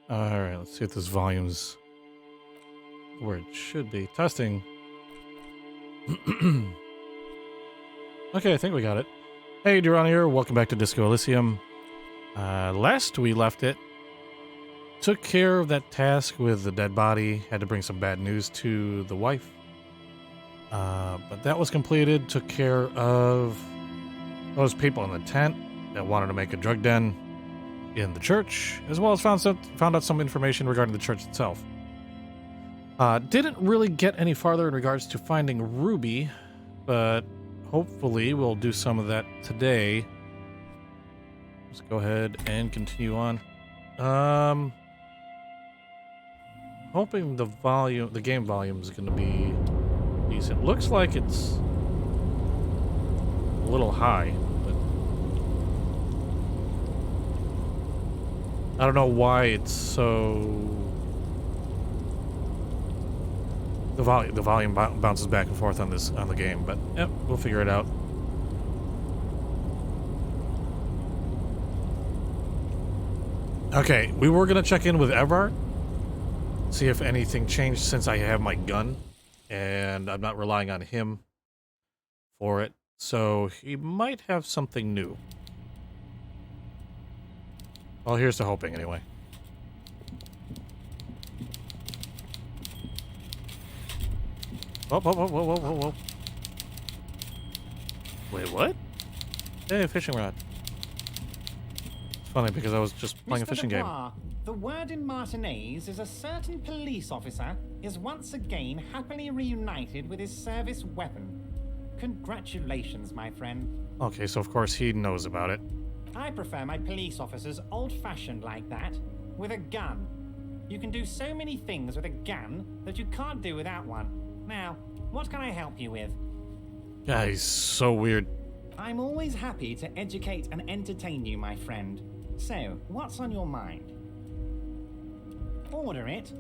Alright, let's see if this volume's where it should be. Testing. Okay, I think we got it. Hey, Duran here. Welcome back to Disco Elysium. Last we left it, took care of that task with the dead body. Had to bring some bad news to the wife. But that was completed. Took care of those people in the tent that wanted to make a drug den in the church, as well as found out some information regarding the church itself. Didn't really get any farther in regards to finding Ruby, but hopefully we'll do some of that today. Let's go ahead and continue on. Hoping the game volume is going to be decent. Looks like it's a little high, but I don't know why it's so. The volume bounces back and forth on the game, but yep, we'll figure it out. Okay, we were gonna check in with Everard, see if anything changed since I have my gun, and I'm not relying on him for it, so he might have something new. Well, here's to hoping, anyway. Whoa, whoa, whoa, whoa, whoa, whoa, whoa. Wait, what? Hey, fishing rod. It's funny because I was just playing a fishing game. The word in Martinez is a certain police officer is once again happily reunited with his service weapon. Congratulations, my friend. Okay, so of course he knows about it. I prefer my police officers old-fashioned like that, with a gun. You can do so many things with a gun that you can't do without one. Now, what can I help you with? Yeah, he's so weird. I'm always happy to educate and entertain you, my friend. So, what's on your mind? Order it.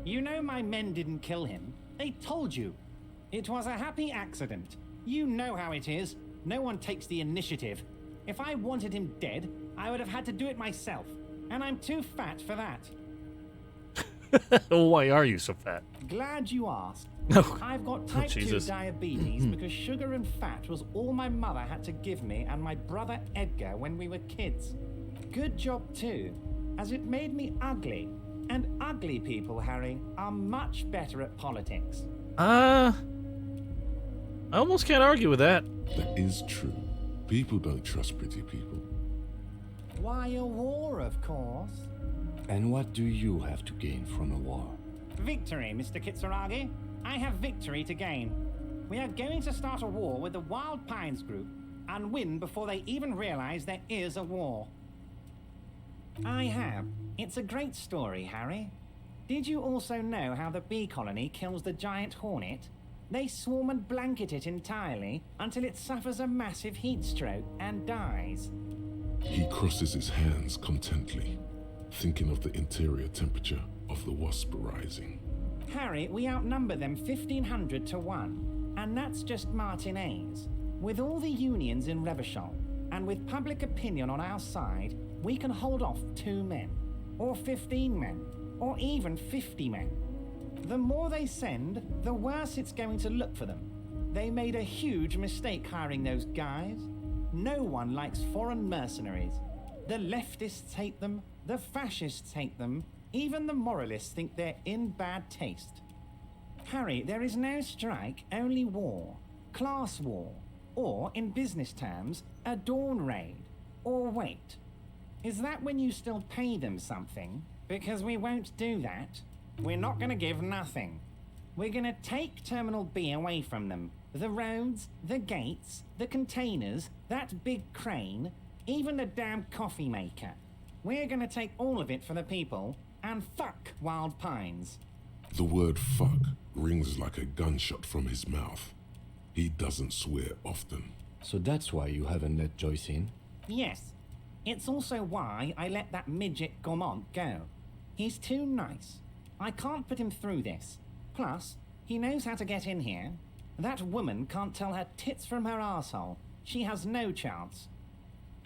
You know my men didn't kill him. They told you. It was a happy accident. You know how it is. No one takes the initiative. If I wanted him dead, I would have had to do it myself. And I'm too fat for that. Why are you so fat? Glad you asked. No. I've got type 2 diabetes because sugar and fat was all my mother had to give me and my brother Edgar when we were kids. Good job too, as it made me ugly. And ugly people, Harry, are much better at politics. I almost can't argue with that. That is true. People don't trust pretty people. Why, a war, of course. And what do you have to gain from a war? Victory, Mr. Kitsuragi. I have victory to gain. We are going to start a war with the Wild Pines group and win before they even realize there is a war. I have. It's a great story, Harry. Did you also know how the bee colony kills the giant hornet? They swarm and blanket it entirely until it suffers a massive heat stroke and dies. He crosses his hands contently, thinking of the interior temperature of the wasp rising. Harry, we outnumber them 1,500 to 1, and that's just Martinez. With all the unions in Revachol, and with public opinion on our side, we can hold off 2 men, or 15 men, or even 50 men. The more they send, the worse it's going to look for them. They made a huge mistake hiring those guys. No one likes foreign mercenaries. The leftists hate them, the fascists hate them, even the moralists think they're in bad taste. Harry, there is no strike, only war. Class war. Or, in business terms, a dawn raid. Or wait. Is that when you still pay them something? Because we won't do that. We're not going to give nothing. We're going to take Terminal B away from them. The roads, the gates, the containers, that big crane, even the damn coffee maker. We're going to take all of it for the people, and fuck Wild Pines. The word fuck rings like a gunshot from his mouth. He doesn't swear often. So that's why you haven't let Joyce in? Yes. It's also why I let that midget Gaumont go. He's too nice. I can't put him through this. Plus, he knows how to get in here. That woman can't tell her tits from her arsehole. She has no chance.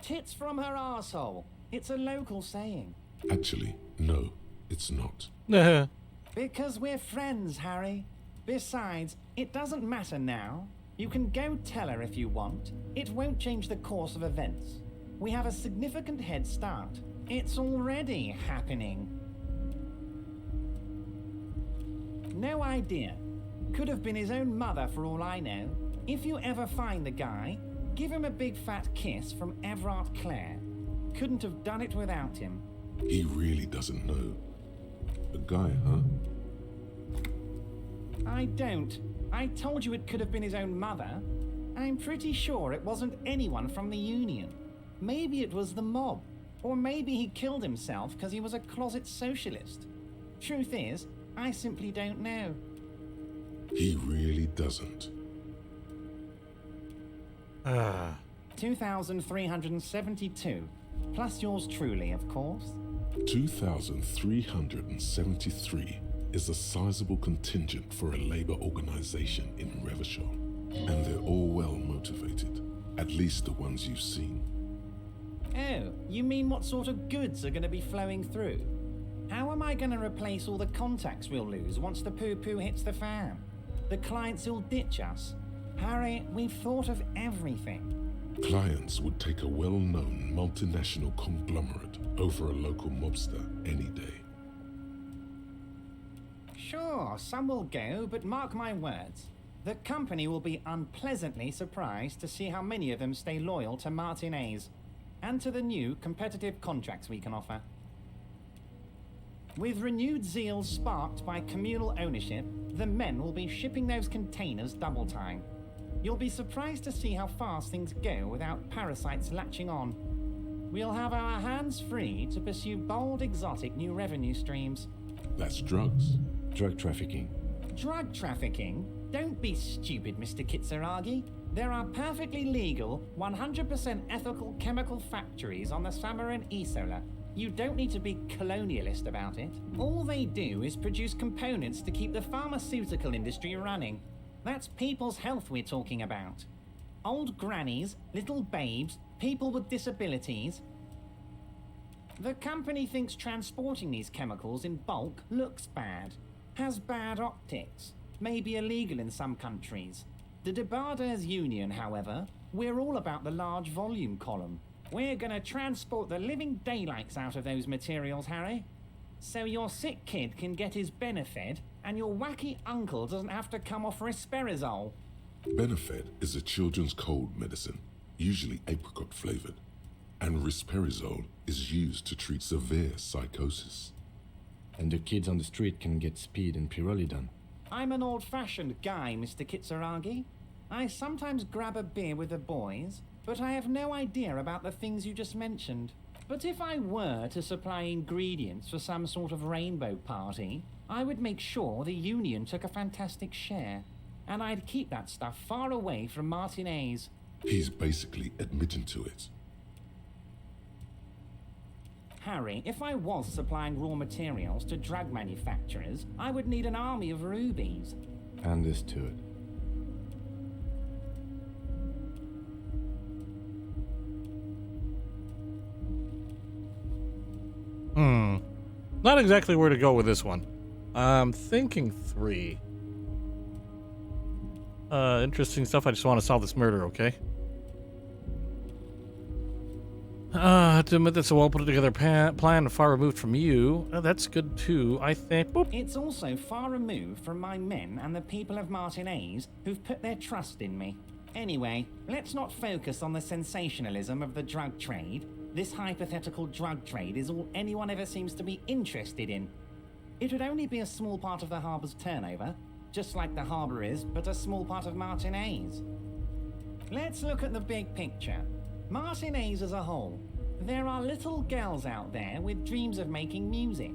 Tits from her arsehole. It's a local saying. Actually, no. It's not. Because we're friends, Harry. Besides, it doesn't matter now. You can go tell her if you want. It won't change the course of events. We have a significant head start. It's already happening. No idea. Could have been his own mother for all I know. If you ever find the guy, give him a big fat kiss from Everard Clare. Couldn't have done it without him. He really doesn't know. A guy, huh? I don't. I told you it could have been his own mother. I'm pretty sure it wasn't anyone from the Union. Maybe it was the mob. Or maybe he killed himself because he was a closet socialist. Truth is, I simply don't know. He really doesn't. 2,372. Plus yours truly, of course. 2,373 is a sizable contingent for a labor organization in Revachol. And they're all well motivated. At least the ones you've seen. Oh, you mean what sort of goods are going to be flowing through? How am I going to replace all the contacts we'll lose once the poo-poo hits the fan? The clients who'll ditch us? Harry, we've thought of everything. Clients would take a well-known multinational conglomerate over a local mobster any day. Sure, some will go, but mark my words. The company will be unpleasantly surprised to see how many of them stay loyal to Martinez and to the new competitive contracts we can offer. With renewed zeal sparked by communal ownership, the men will be shipping those containers double time. You'll be surprised to see how fast things go without parasites latching on. We'll have our hands free to pursue bold, exotic new revenue streams. That's drugs. Drug trafficking. Drug trafficking? Don't be stupid, Mr. Kitsuragi. There are perfectly legal, 100% ethical chemical factories on the Samarin Isola. You don't need to be colonialist about it. All they do is produce components to keep the pharmaceutical industry running. That's people's health we're talking about. Old grannies, little babes, people with disabilities. The company thinks transporting these chemicals in bulk looks bad, has bad optics, may be illegal in some countries. The Debarders Union, however, we're all about the large volume column. We're gonna transport the living daylights out of those materials, Harry. So your sick kid can get his Benefed, and your wacky uncle doesn't have to come off Risperazole. Benefed is a children's cold medicine, usually apricot flavored, and risperazole is used to treat severe psychosis. And the kids on the street can get speed and pyrrolidone. I'm an old-fashioned guy, Mr. Kitsuragi. I sometimes grab a beer with the boys, but I have no idea about the things you just mentioned. But if I were to supply ingredients for some sort of rainbow party, I would make sure the Union took a fantastic share. And I'd keep that stuff far away from Martinez. He's basically admitting to it. Harry, if I was supplying raw materials to drug manufacturers, I would need an army of rubies. Understood. Not exactly where to go with this one. I'm thinking 3. Interesting stuff. I just want to solve this murder, okay? To admit that's a well put together plan far removed from you. That's good too, I think. Boop. It's also far removed from my men and the people of Martinez who've put their trust in me. Anyway, let's not focus on the sensationalism of the drug trade. This hypothetical drug trade is all anyone ever seems to be interested in. It would only be a small part of the harbor's turnover, just like the harbor is, but a small part of Martinez. Let's look at the big picture. Martinez as a whole. There are little girls out there with dreams of making music.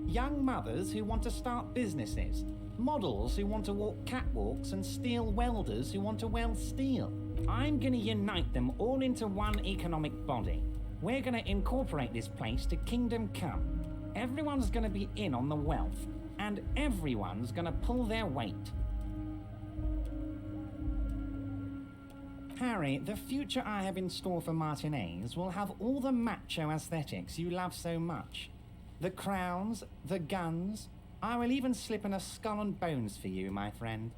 Young mothers who want to start businesses. Models who want to walk catwalks and steel welders who want to weld steel. I'm gonna unite them all into one economic body. We're gonna incorporate this place to Kingdom Come. Everyone's gonna be in on the wealth, and everyone's gonna pull their weight. Harry, the future I have in store for Martinez will have all the macho aesthetics you love so much. The crowns, the guns. I will even slip in a skull and bones for you, my friend.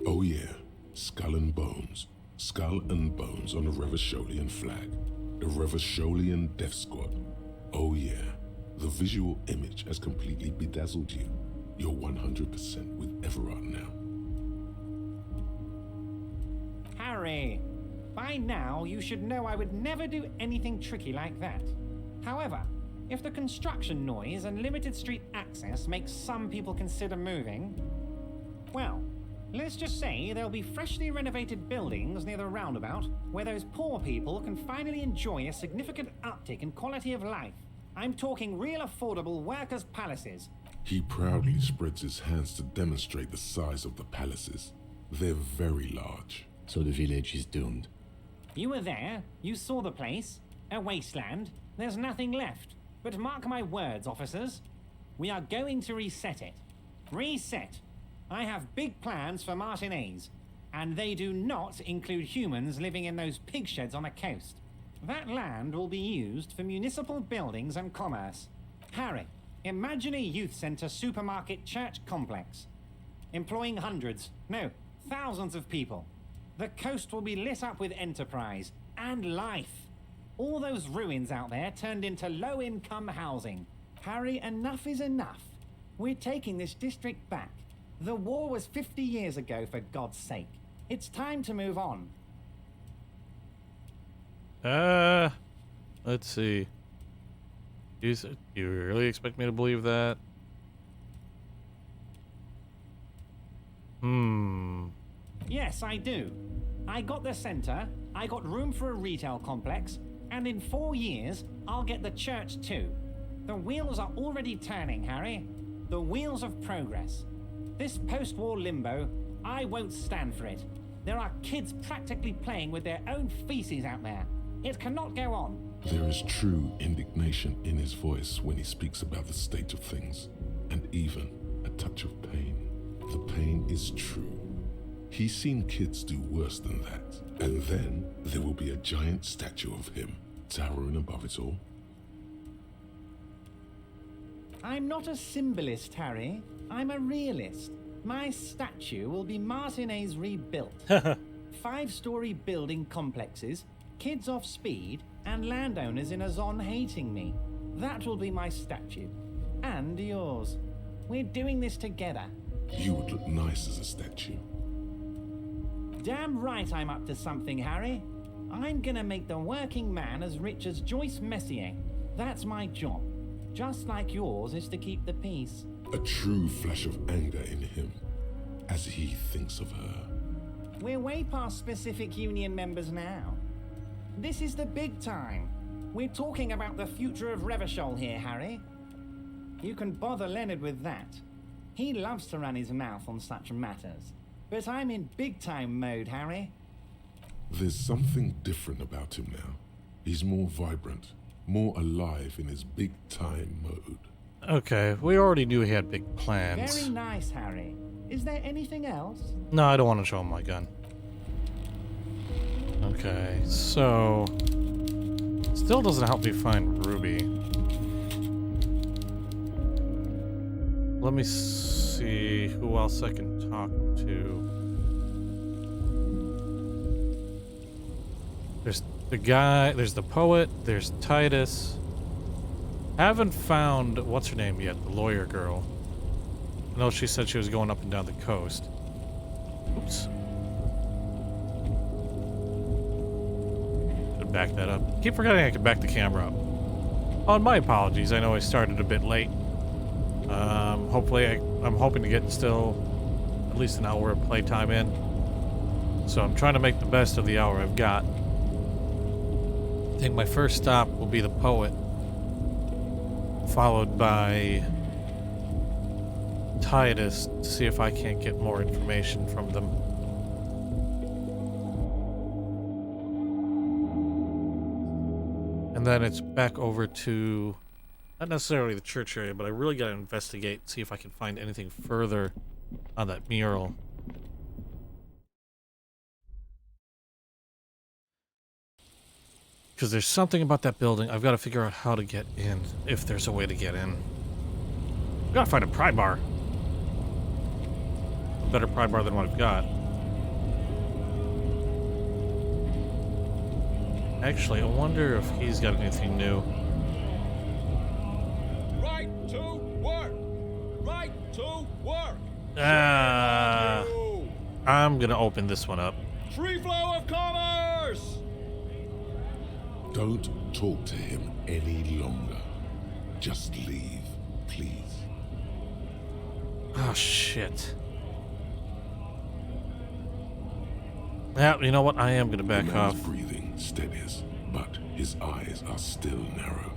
Oh yeah, skull and bones. Skull and bones on the Revacholian flag. The Revacholian Death Squad. Oh yeah, the visual image has completely bedazzled you. You're 100% with Everard now. Harry, by now you should know I would never do anything tricky like that. However, if the construction noise and limited street access makes some people consider moving, well, let's just say there'll be freshly renovated buildings near the roundabout where those poor people can finally enjoy a significant uptick in quality of life. I'm talking real affordable workers' palaces. He proudly spreads his hands to demonstrate the size of the palaces. They're very large. So the village is doomed. You were there, you saw the place, a wasteland, there's nothing left. But mark my words, officers, we are going to reset it. Reset! I have big plans for Martinez, and they do not include humans living in those pig sheds on the coast. That land will be used for municipal buildings and commerce. Harry, imagine a youth centre supermarket church complex, employing hundreds, no, thousands of people. The coast will be lit up with enterprise and life. All those ruins out there turned into low-income housing. Harry, enough is enough. We're taking this district back. The war was 50 years ago, for God's sake. It's time to move on. Let's see. You really expect me to believe that? Yes, I do. I got the centre, I got room for a retail complex, and in 4 years, I'll get the church too. The wheels are already turning, Harry. The wheels of progress. This post-war limbo, I won't stand for it. There are kids practically playing with their own feces out there. It cannot go on. There is true indignation in his voice when he speaks about the state of things, and even a touch of pain. The pain is true. He's seen kids do worse than that. And then there will be a giant statue of him, towering above it all. I'm not a symbolist, Harry. I'm a realist. My statue will be Martinez rebuilt. 5-story building complexes, kids off speed, and landowners in a zone hating me. That will be my statue. And yours. We're doing this together. You would look nice as a statue. Damn right I'm up to something, Harry. I'm gonna make the working man as rich as Joyce Messier. That's my job. Just like yours is to keep the peace. A true flash of anger in him, as he thinks of her. We're way past specific union members now. This is the big time. We're talking about the future of Revachol here, Harry. You can bother Leonard with that. He loves to run his mouth on such matters. But I'm in big-time mode, Harry. There's something different about him now. He's more vibrant, more alive in his big-time mode. Okay, we already knew he had big plans. Very nice, Harry. Is there anything else? No, I don't want to show him my gun. Okay, so... Still doesn't help me find Ruby. Let me see who else I can talk to. There's the guy, there's the poet, there's Titus. Haven't found, what's her name yet, the lawyer girl. I know she said she was going up and down the coast. Oops. Should back that up. Keep forgetting I can back the camera up. Oh, and my apologies, I know I started a bit late. Hopefully, I'm hoping to get still at least an hour of playtime in. So I'm trying to make the best of the hour I've got. I think my first stop will be the poet, followed by Titus to see if I can't get more information from them. And then it's back over to, not necessarily the church area, but I really got to investigate, see if I can find anything further on that mural. Because there's something about that building. I've got to figure out how to get in, if there's a way to get in. I've got to find a pry bar. A better pry bar than what I've got. Actually, I wonder if he's got anything new. Right to work! Right to work! I'm going to open this one up. Free flow of commerce! Don't talk to him any longer. Just leave, please. Oh, shit. Yeah, you know what? I am going to back The man's off. breathing steadies, but his eyes are still narrow.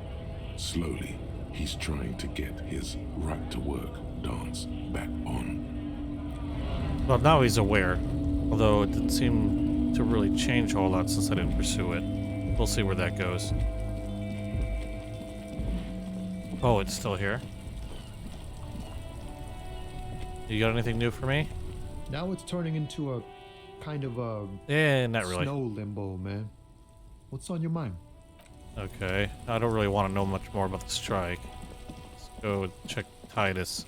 Slowly, he's trying to get his right to work dance back on. Well, now he's aware. Although it didn't seem to really change a whole lot since I didn't pursue it. We'll see where that goes. Oh, it's still here. You got anything new for me? Now it's turning into a kind of a Not really. snow limbo, man. What's on your mind? Okay. I don't really want to know much more about the strike. Let's go check Titus.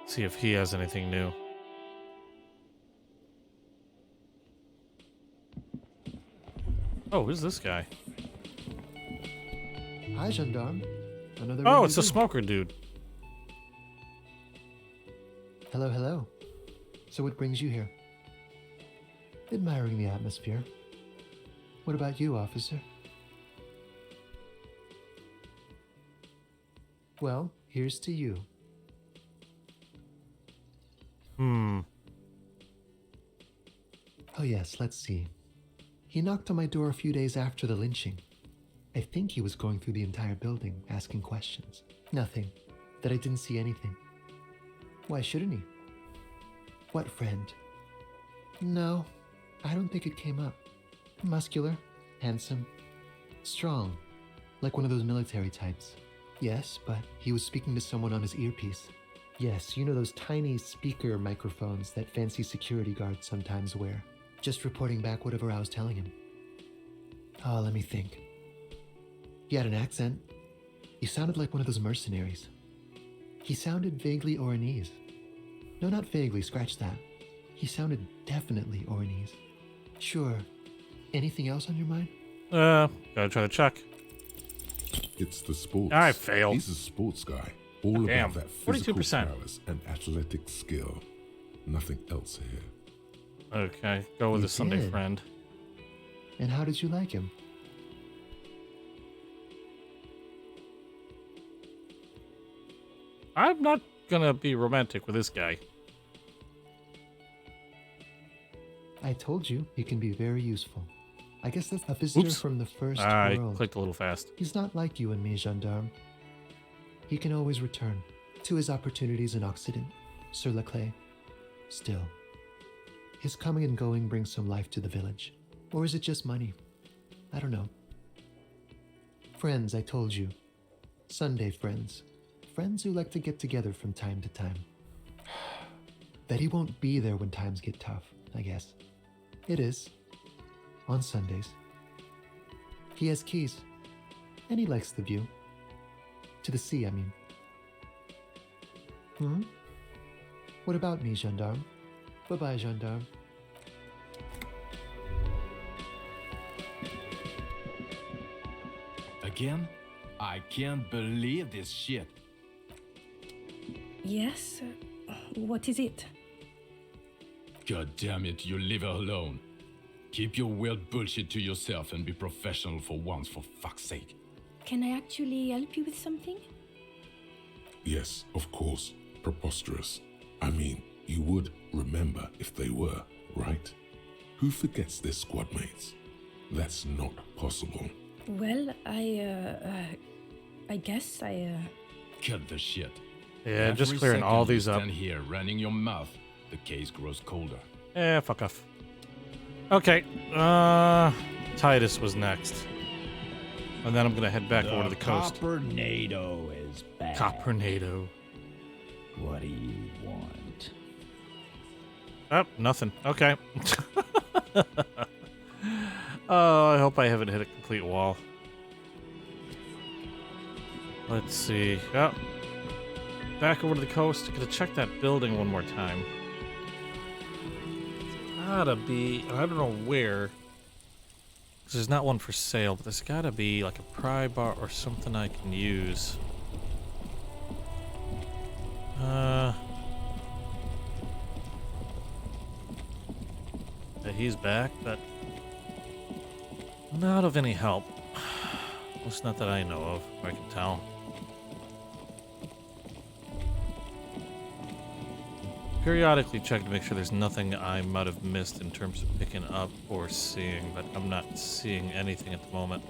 See if he has anything new. Oh, who's this guy? Hi, gendarme. Another. Oh, rainy it's the day. smoker dude. Hello, hello. So what brings you here? Admiring the atmosphere. What about you, officer? Well, here's to you. Oh yes, let's see. He knocked on my door a few days after the lynching. I think he was going through the entire building, asking questions. Nothing. That I didn't see anything. Why shouldn't he? What friend? No, I don't think it came up. Muscular, handsome, strong, like one of those military types. Yes, but he was speaking to someone on his earpiece. Yes, you know those tiny speaker microphones that fancy security guards sometimes wear. Just reporting back whatever I was telling him. Oh, let me think. He had an accent. He sounded like one of those mercenaries. He sounded vaguely Oranese. No, not vaguely, scratch that. He sounded definitely Oranese. Sure. Anything else on your mind? Gotta try to check. It's the sports. I failed. He's a sports guy. All Damn, about that physical 42%. prowess and athletic skill. Nothing else here. Okay, go with You the Sunday did. friend. And how did you like him? I'm not gonna be romantic with this guy. I told you he can be very useful. I guess that's a visitor Oops. from the first I world. clicked a little fast. He's not like you and me, gendarme. He can always return to his opportunities in Occident, sur la clé. Still, his coming and going brings some life to the village. Or is it just money? I don't know. Friends, I told you. Sunday friends. Friends who like to get together from time to time. That he won't be there when times get tough, I guess. It is. On Sundays. He has keys. And he likes the view. To the sea, I mean. What about me, gendarme? Bye-bye, gendarme. Again? I can't believe this shit. Yes? What is it? God damn it, you leave her alone. Keep your weird bullshit to yourself and be professional for once, for fuck's sake. Can I actually help you with something? Yes, of course. Preposterous. I mean, you would remember if they were, right? Who forgets their squad mates? That's not possible. Well, I guess I. Cut the shit. Yeah, just Every clearing all second you these up. stand here running your mouth, the case grows colder. Fuck off. Okay, Titus was next. And then I'm gonna head back over to the coast. Copernado is back. Copernado. What do you want? Oh, nothing. Okay. Oh, I hope I haven't hit a complete wall. Let's see. Oh, back over to the coast. Gonna check that building one more time. It's gotta be. I don't know where. 'Cause there's not one for sale, but there's gotta be like a pry bar or something I can use. Yeah, he's back, but not of any help. At least not that I know of, or I can tell. Periodically check to make sure there's nothing I might have missed in terms of picking up or seeing, but I'm not seeing anything at the moment.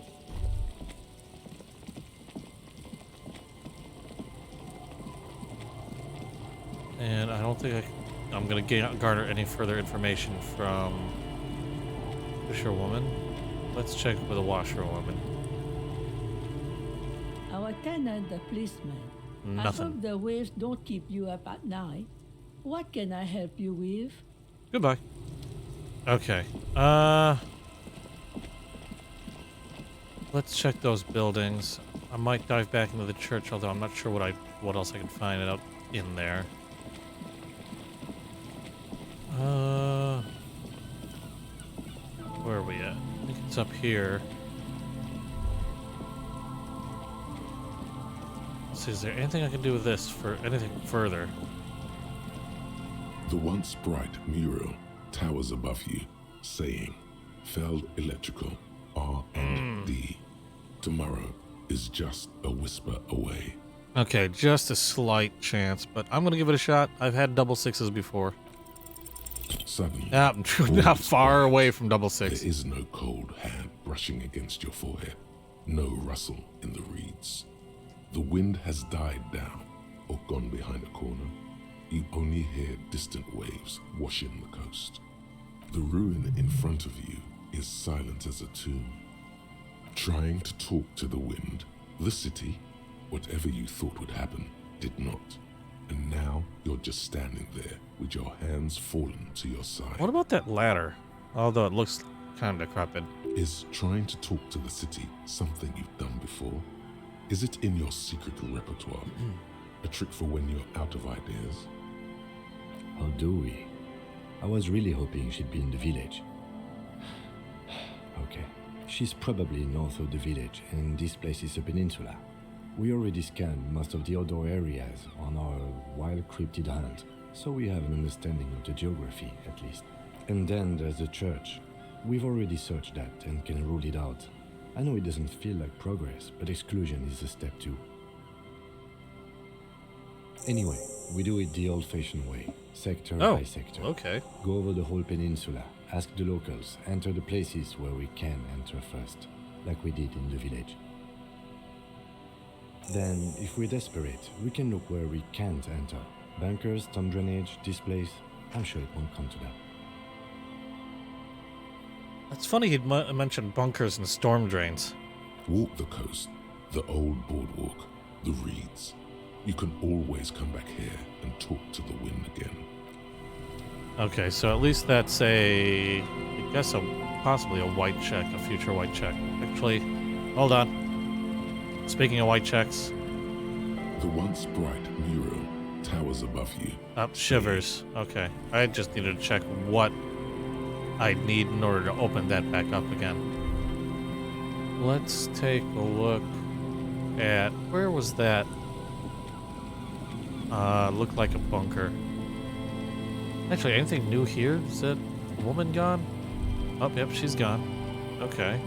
And I don't think I'm going to garner any further information from Fisherwoman. Let's check with a washerwoman. Our tenant, the policeman. I Nothing. hope the waves don't keep you up at night. What can I help you with? Goodbye. Okay. Let's check those buildings. I might dive back into the church, although I'm not sure what else I can find out in there. Where are we at? I think it's up here. Let's see, is there anything I can do with this for anything further? The once bright mural towers above you, saying, Feld Electrical, R&D. Tomorrow is just a whisper away. Okay, just a slight chance, but I'm gonna give it a shot. I've had double sixes before. Suddenly, I'm all not is far quiet. away from double six. There is no cold hand brushing against your forehead, no rustle in the reeds. The wind has died down or gone behind a corner. You only hear distant waves washing the coast. The ruin in front of you is silent as a tomb. Trying to talk to the wind, the city, whatever you thought would happen, did not. And now you're just standing there with your hands fallen to your side. What about that ladder? Although it looks kind of decrepit. Is trying to talk to the city something you've done before? Is it in your secret repertoire? A trick for when you're out of ideas? How do we? I was really hoping she'd be in the village. Okay. She's probably north of the village, and this place is a peninsula. We already scanned most of the outdoor areas on our wild cryptid hunt, so we have an understanding of the geography, at least. And then there's the church. We've already searched that and can rule it out. I know it doesn't feel like progress, but exclusion is a step too. Anyway, we do it the old-fashioned way, sector by sector. Okay. Go over the whole peninsula, ask the locals, enter the places where we can enter first, like we did in the village. Then, if we're desperate, we can look where we can't enter. Bunkers, storm drainage, this place. I'm sure it won't come to that. It's funny he'd mentioned bunkers and storm drains. Walk the coast, the old boardwalk, the reeds. You can always come back here and talk to the wind again. Okay, so at least that's I guess possibly a white check, a future white check. Actually, hold on. Speaking of white checks. The once bright mural towers above you. Up shivers. Okay. I just needed to check what I'd need in order to open that back up again. Let's take a look at where was that? Looked like a bunker. Actually, anything new here? Is that woman gone? Oh, yep, she's gone. Okay.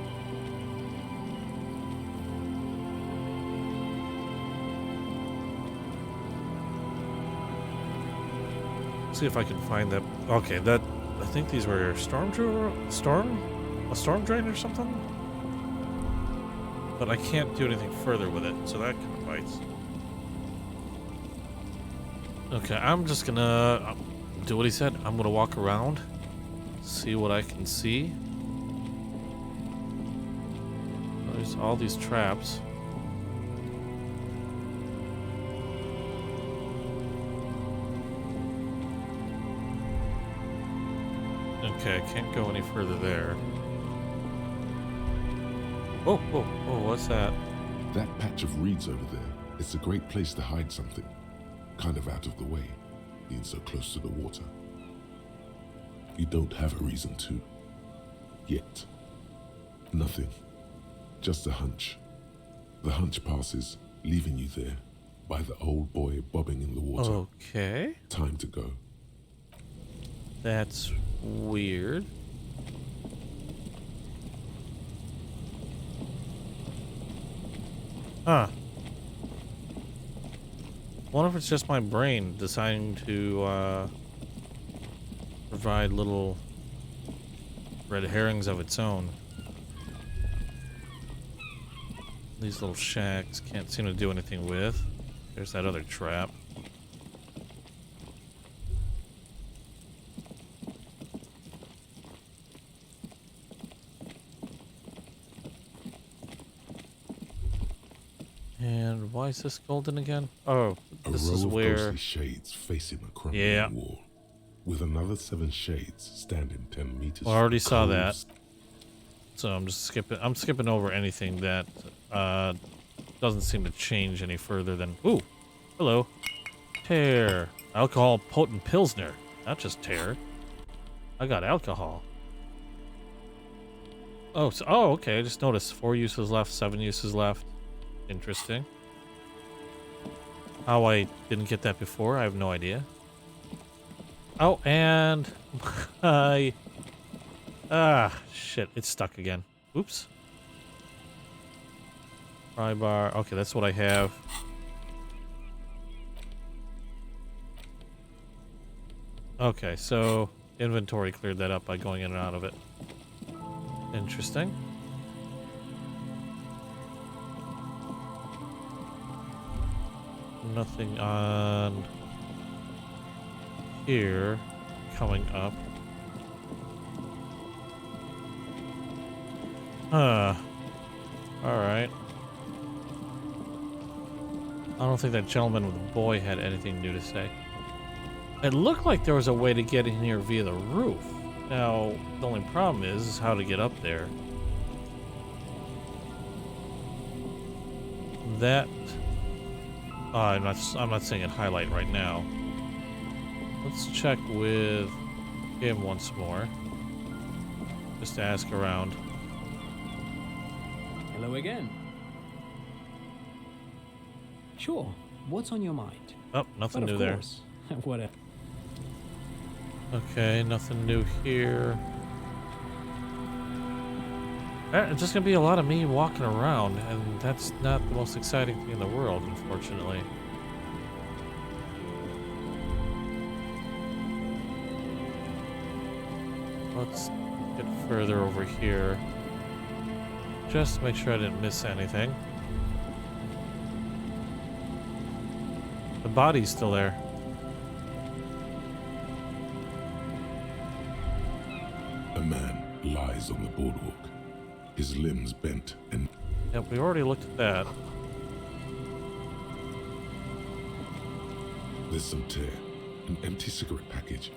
See if I can find that. Okay, that I think these were a storm drain or something. But I can't do anything further with it, so that kind of bites. Okay, I'm just gonna do what he said. I'm gonna walk around, see what I can see. There's all these traps. Okay, Okay, I can't go any further there. Oh, oh, oh, what's that? That patch of reeds over there, it's a great place to hide something. Kind of out of the way, being so close to the water. You don't have a reason to. Yet. Nothing. Just a hunch. The hunch passes, leaving you there, by the old boy bobbing in the water. Okay. Time to go. That's weird. Huh. Wonder if it's just my brain deciding to provide little red herrings of its own. These little shacks can't seem to do anything with. There's that other trap. And why is this golden again? Oh, this is A row of where... ghostly shades facing a crumbling Yeah. wall, with another 7 shades standing 10 meters. Well, I already saw cold that. So I'm just skipping. I'm skipping over anything that doesn't seem to change any further than. Ooh, hello, tear. Alcohol potent pilsner, not just tear. I got alcohol. Oh, so, oh, okay. I just noticed 4 uses left, 7 uses left. Interesting. How I didn't get that before, I have no idea. Oh, and I. Shit, it's stuck again. Oops. Pry bar. Okay, that's what I have. Okay, so inventory cleared that up by going in and out of it. Interesting. Nothing on here coming up. Huh. Alright. I don't think that gentleman with the boy had anything new to say. It looked like there was a way to get in here via the roof. Now, the only problem is how to get up there. That... I'm not seeing it highlight right now. Let's check with him once more. Just to ask around. Hello again. Sure. What's on your mind? Oh, nothing But new of there. course. Whatever. Okay, nothing new here. It's just gonna be a lot of me walking around, and that's not the most exciting thing in the world, unfortunately. Let's get further over here. Just to make sure I didn't miss anything. The body's still there. A man lies on the boardwalk, his limbs bent and... Yep, we already looked at that. There's some tear, an empty cigarette package.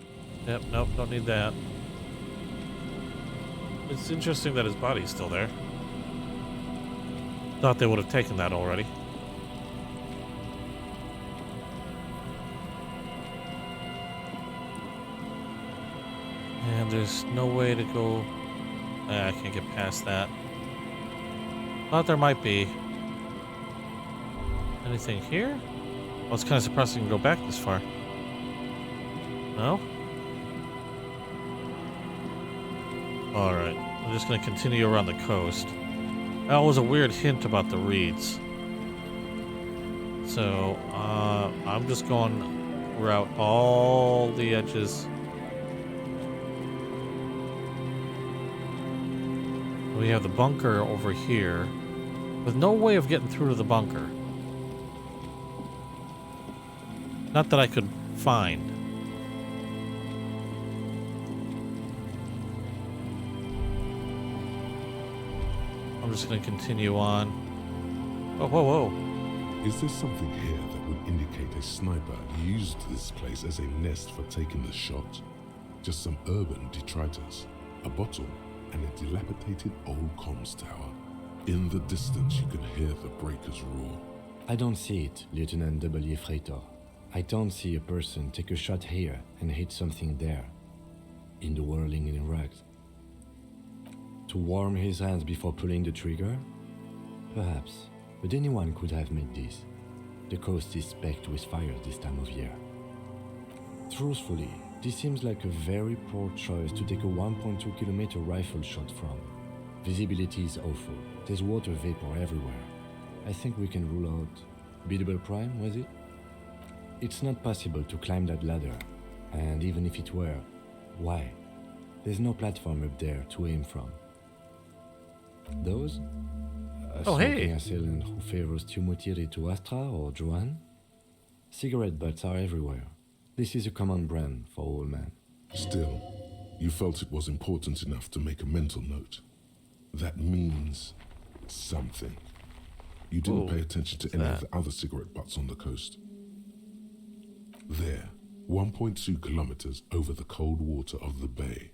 Yep, nope, don't need that. It's interesting that his body's still there. Thought they would have taken that already. And there's no way to go... I can't get past that. Thought there might be. Anything here? Well, it's kind of surprising to go back this far. No? Alright, I'm just going to continue around the coast. That was a weird hint about the reeds. So, I'm just going throughout all the edges. We have the bunker over here, with no way of getting through to the bunker. Not that I could find. I'm just going to continue on. Whoa, whoa, whoa. Is there something here that would indicate a sniper used this place as a nest for taking the shot? just some urban detritus, a bottle, and a dilapidated old comms tower. In the distance, you can hear the breakers roar. I don't see it, Lieutenant W. Freighter. I don't see a person take a shot here and hit something there, in the whirling in rags. To warm his hands before pulling the trigger? Perhaps, but anyone could have made this. The coast is specked with fire this time of year. Truthfully, this seems like a very poor choice to take a 1.2 kilometer rifle shot from. Visibility is awful. There's water vapor everywhere. I think we can rule out biddable prime, was it? It's not possible to climb that ladder, and even if it were, why? There's no platform up there to aim from. Those? Oh, hey! Assailant who favors Tumutiri to Astra or Joanne? Cigarette butts are everywhere. This is a common brand for all men. Still, you felt it was important enough to make a mental note. That means something. You didn't pay attention to any of the other cigarette butts on the coast. There, 1.2 kilometers over the cold water of the bay,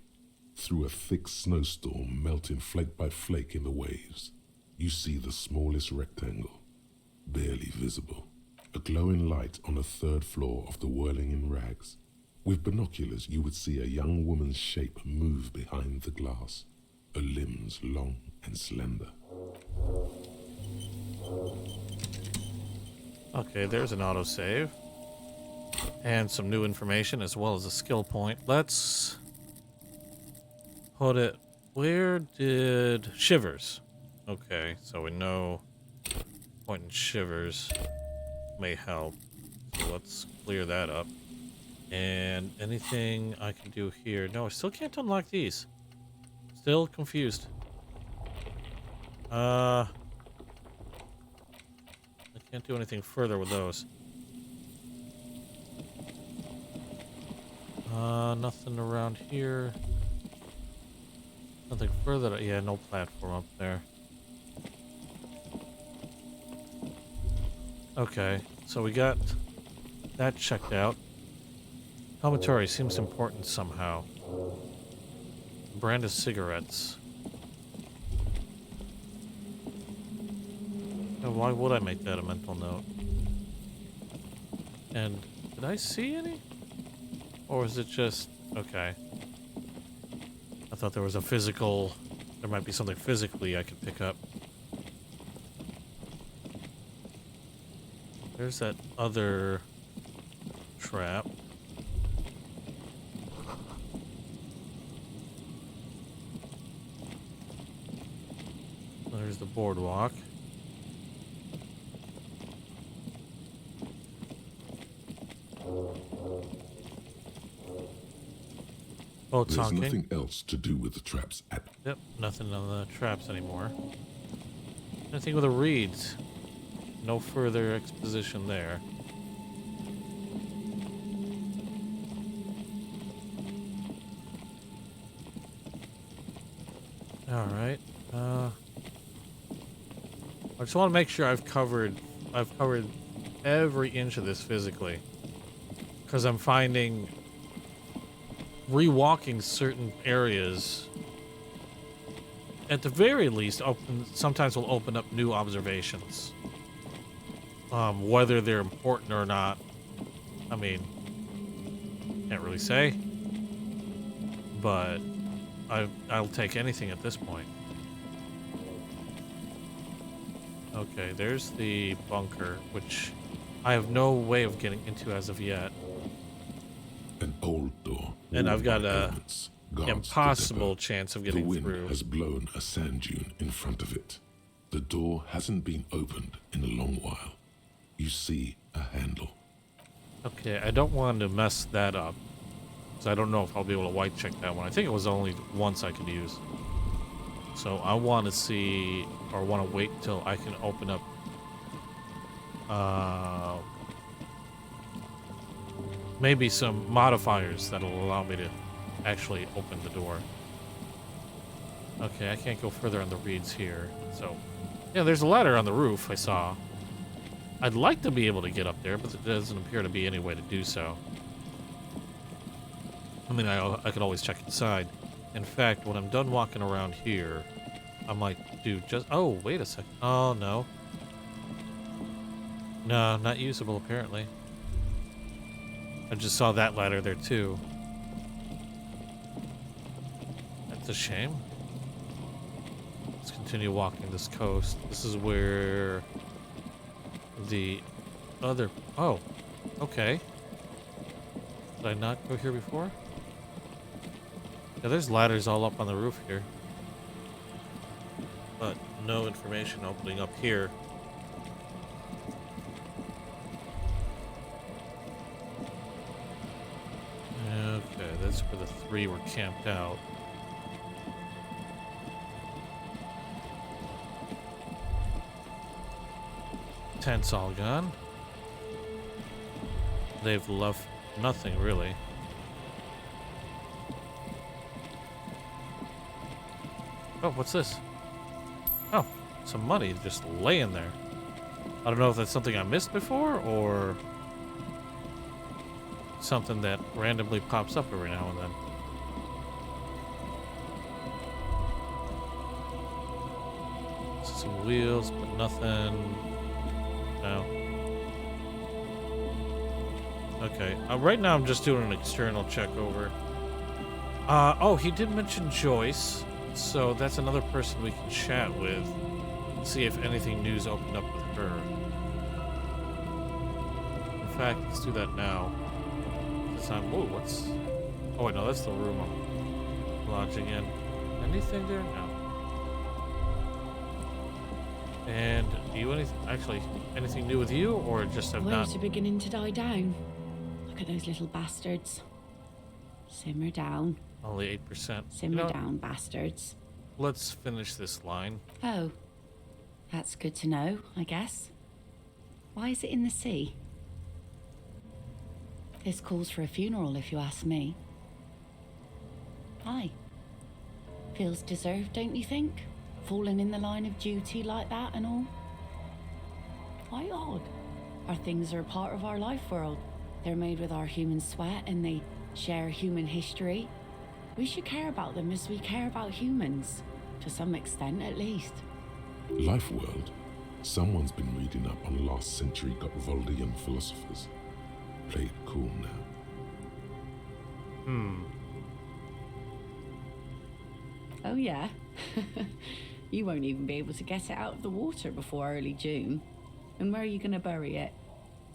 through a thick snowstorm melting flake by flake in the waves, you see the smallest rectangle, barely visible. A glowing light on the third floor of the whirling in rags. With binoculars, you would see a young woman's shape move behind the glass, her limbs long and slender. Okay, there's an autosave. And some new information as well as a skill point. Let's put it... Where did... Shivers. Okay, so we know point in Shivers may help. So let's clear that up. And anything I can do here? No, I still can't unlock these. Still confused. I can't do anything further with those. Nothing around here. Nothing further. Yeah, no platform up there. Okay, so we got that checked out. Commentary seems important somehow. Brand of cigarettes. Now, why would I make that a mental note? And did I see any? Or is it just... Okay. I thought there was a physical... There might be something physically I could pick up. There's that other trap. There's the boardwalk. Boats There's honking. nothing else to do with the traps at... Yep, nothing on the traps anymore. Nothing with the reeds. No further exposition there. Alright. I just want to make sure I've covered every inch of this physically. Because I'm finding rewalking certain areas at the very least sometimes will open up new observations. Whether they're important or not, I mean, can't really say. But I'll take anything at this point. Okay, there's the bunker, which I have no way of getting into as of yet. An old door. And I've got walled by a elements, guards the impossible depot. chance of The getting wind through. has blown a sand dune in front of it. The door hasn't been opened in a long while. You see a handle. Okay, I don't want to mess that up. Because I don't know if I'll be able to white check that one. I think it was only once I could use. So I want to see, or want to wait till I can open up maybe some modifiers that'll allow me to actually open the door. Okay, I can't go further on the reeds here. So, yeah, there's a ladder on the roof I saw. I'd like to be able to get up there, but there doesn't appear to be any way to do so. I mean, I could always check inside. In fact, when I'm done walking around here, I might do just... Oh, wait a second. Oh, no. No, not usable, apparently. I just saw that ladder there, too. That's a shame. Let's continue walking this coast. This is where the other... Oh, okay. Did I not go here before? Yeah, there's ladders all up on the roof here. But no information opening up here. Okay, that's where the three were camped out. Tent's all gone. They've left nothing, really. Oh, what's this? Oh, some money just laying there. I don't know if that's something I missed before, or something that randomly pops up every now and then. Some wheels, but nothing. No. Okay. Right now I'm just doing an external check over. Oh, he did mention Joyce, so that's another person we can chat with. See if anything new's opened up with her. In fact, let's do that now. This time, whoa, what's... Oh wait, no, that's the room I'm lodging in. Anything there? No. And do you anything new with you, or just have not? Words are beginning to die down. Look at those little bastards. Simmer down. Only 8%. Simmer down, bastards. Let's finish this line. Oh, that's good to know, I guess. Why is it in the sea? This calls for a funeral, if you ask me. Aye. Feels deserved, don't you think? Falling in the line of duty like that and all. Quite odd. Our things are a part of our life world. They're made with our human sweat and they share human history. We should care about them as we care about humans. To some extent, at least. Life world? Someone's been reading up on last century Gotvaldian philosophers. Play it cool now. Oh yeah? You won't even be able to get it out of the water before early June. And where are you going to bury it?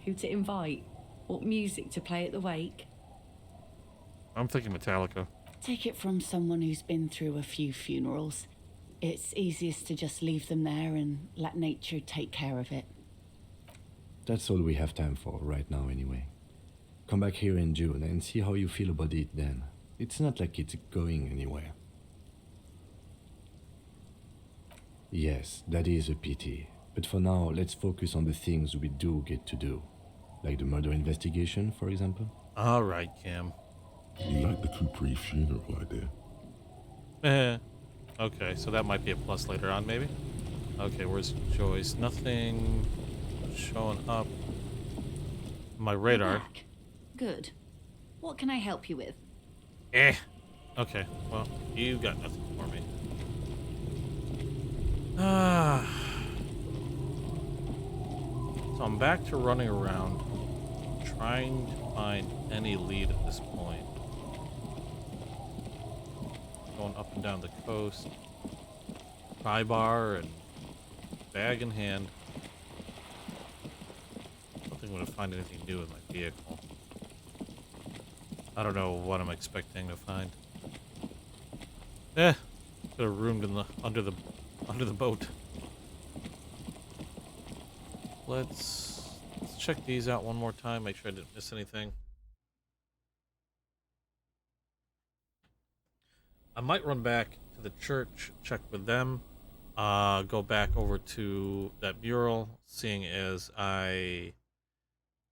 Who to invite? What music to play at the wake? I'm thinking Metallica. Take it from someone who's been through a few funerals. It's easiest to just leave them there and let nature take care of it. That's all we have time for right now anyway. Come back here in June and see how you feel about it then. It's not like it's going anywhere. Yes, that is a pity. But for now, let's focus on the things we do get to do. Like the murder investigation, for example. All right, Cam. You like the Capri funeral idea? Okay, so that might be a plus later on, maybe? Okay, where's Joyce? Nothing showing up. My radar. Back. Good. What can I help you with? Okay, well, you got nothing for me. So I'm back to running around, trying to find any lead at this point. Going up and down the coast, pry bar and bag in hand. I don't think I'm gonna find anything new in my vehicle. I don't know what I'm expecting to find. Could have roomed in the under the boat. Let's check these out one more time, make sure I didn't miss anything. I might run back to the church, check with them, go back over to that mural, seeing as I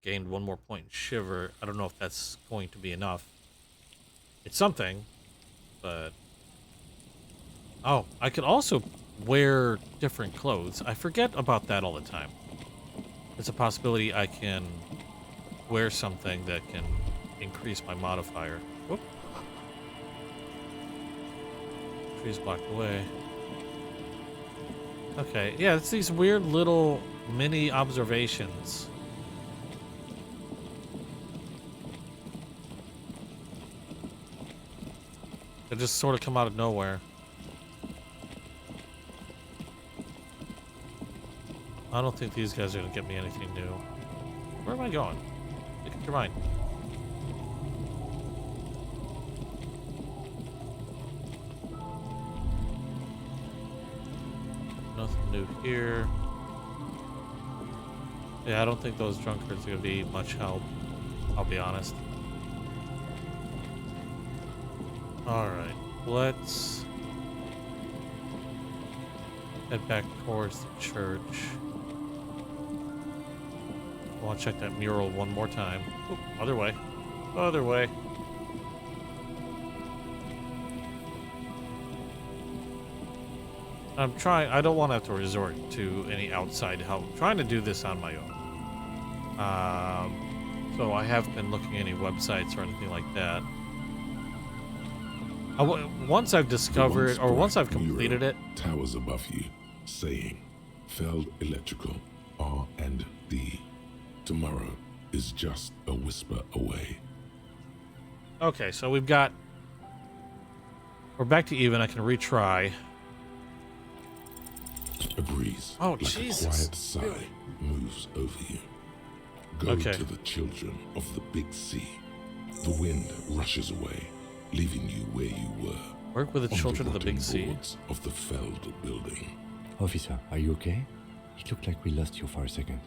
gained one more point in Shiver. I don't know if that's going to be enough. It's something, but... Oh, I could also wear different clothes. I forget about that all the time. It's a possibility I can wear something that can increase my modifier. Whoop. trees blocked the way. Okay, yeah, it's these weird little mini observations. They just sort of come out of nowhere. I don't think these guys are gonna get me anything new. Where am I going? Make up your mind. Nothing new here. Yeah, I don't think those drunkards are gonna be much help. I'll be honest. Alright, let's head back towards the church. I want to check that mural one more time. Oop, other way. Other way. I'm trying, I don't want to have to resort to any outside help. I'm trying to do this on my own. So I haven't been looking at any websites or anything like that. Once I've discovered, or once I've completed it. Towers above you, saying, Feld Electrical, R&D. Tomorrow is just a whisper away. Okay, so we're back to even. I can retry. A breeze, oh, like Jesus. a quiet sigh, moves over you. Go to the children of the big sea. The wind rushes away, leaving you where you were. Work with the children of the big sea. Boards of the Feld building. Officer, are you okay? It looked like we lost you for a second.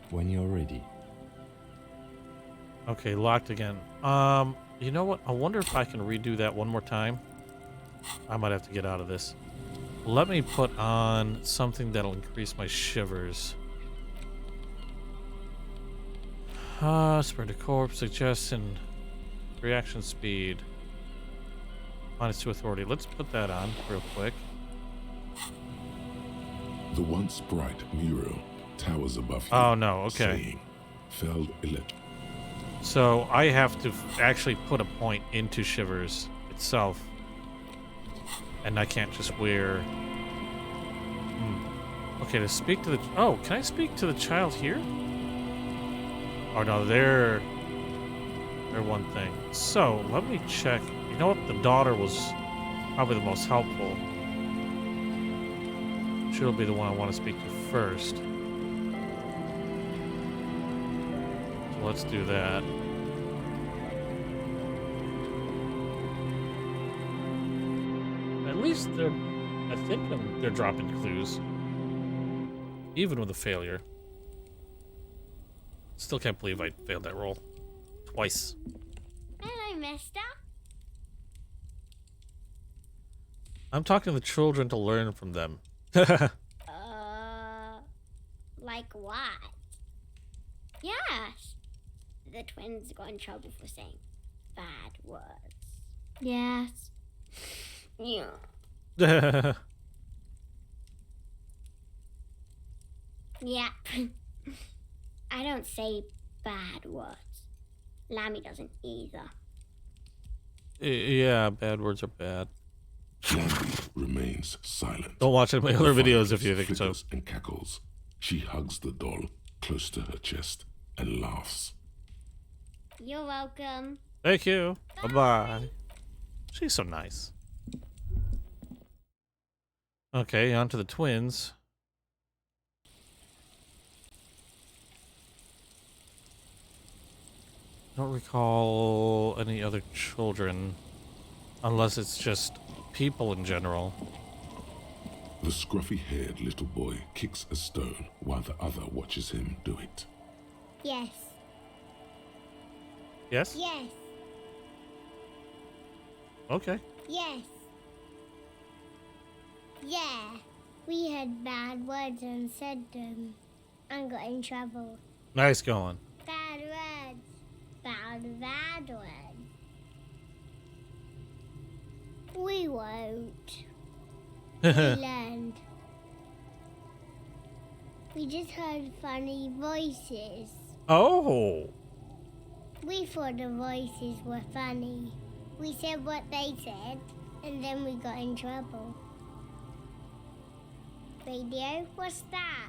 When you're ready. Okay, locked again. You know what? I wonder if I can redo that one more time. I might have to get out of this. Let me put on something that'll increase my shivers. Spread a corpse, suggestion, reaction speed. -2 authority. Let's put that on real quick. The once bright mural towers above you. Oh no, okay. Saying, Feld Electric. So I have to actually put a point into shivers itself. And I can't just wear... Okay, to speak to the... Oh, can I speak to the child here? Oh no, they're one thing. So, let me check. You know what? The daughter was probably the most helpful. She'll be the one I want to speak to first. So let's do that. At least I think they're dropping clues. Even with a failure. Still can't believe I failed that roll. Twice. Hello, mister. I'm talking to the children to learn from them. Like what? Yes. The twins got in trouble for saying bad words. Yes. Yeah. Yeah. I don't say bad words. Lammy doesn't either. Yeah, bad words are bad. Lammy remains silent. Don't watch any of my other videos if you think so. And cackles. She hugs the doll close to her chest and laughs. You're welcome. Thank you. Bye-bye. She's so nice. Okay, on to the twins. Don't recall any other children, unless it's just people in general. The scruffy-haired little boy kicks a stone while the other watches him do it. Yes. Yes? Yes. Okay. Yes. Yeah. We had bad words and said them and got in trouble. Nice going. Bad words. Bad words. We won't. We learned. We just heard funny voices. Oh. We thought the voices were funny. We said what they said, and then we got in trouble. Radio? What's that?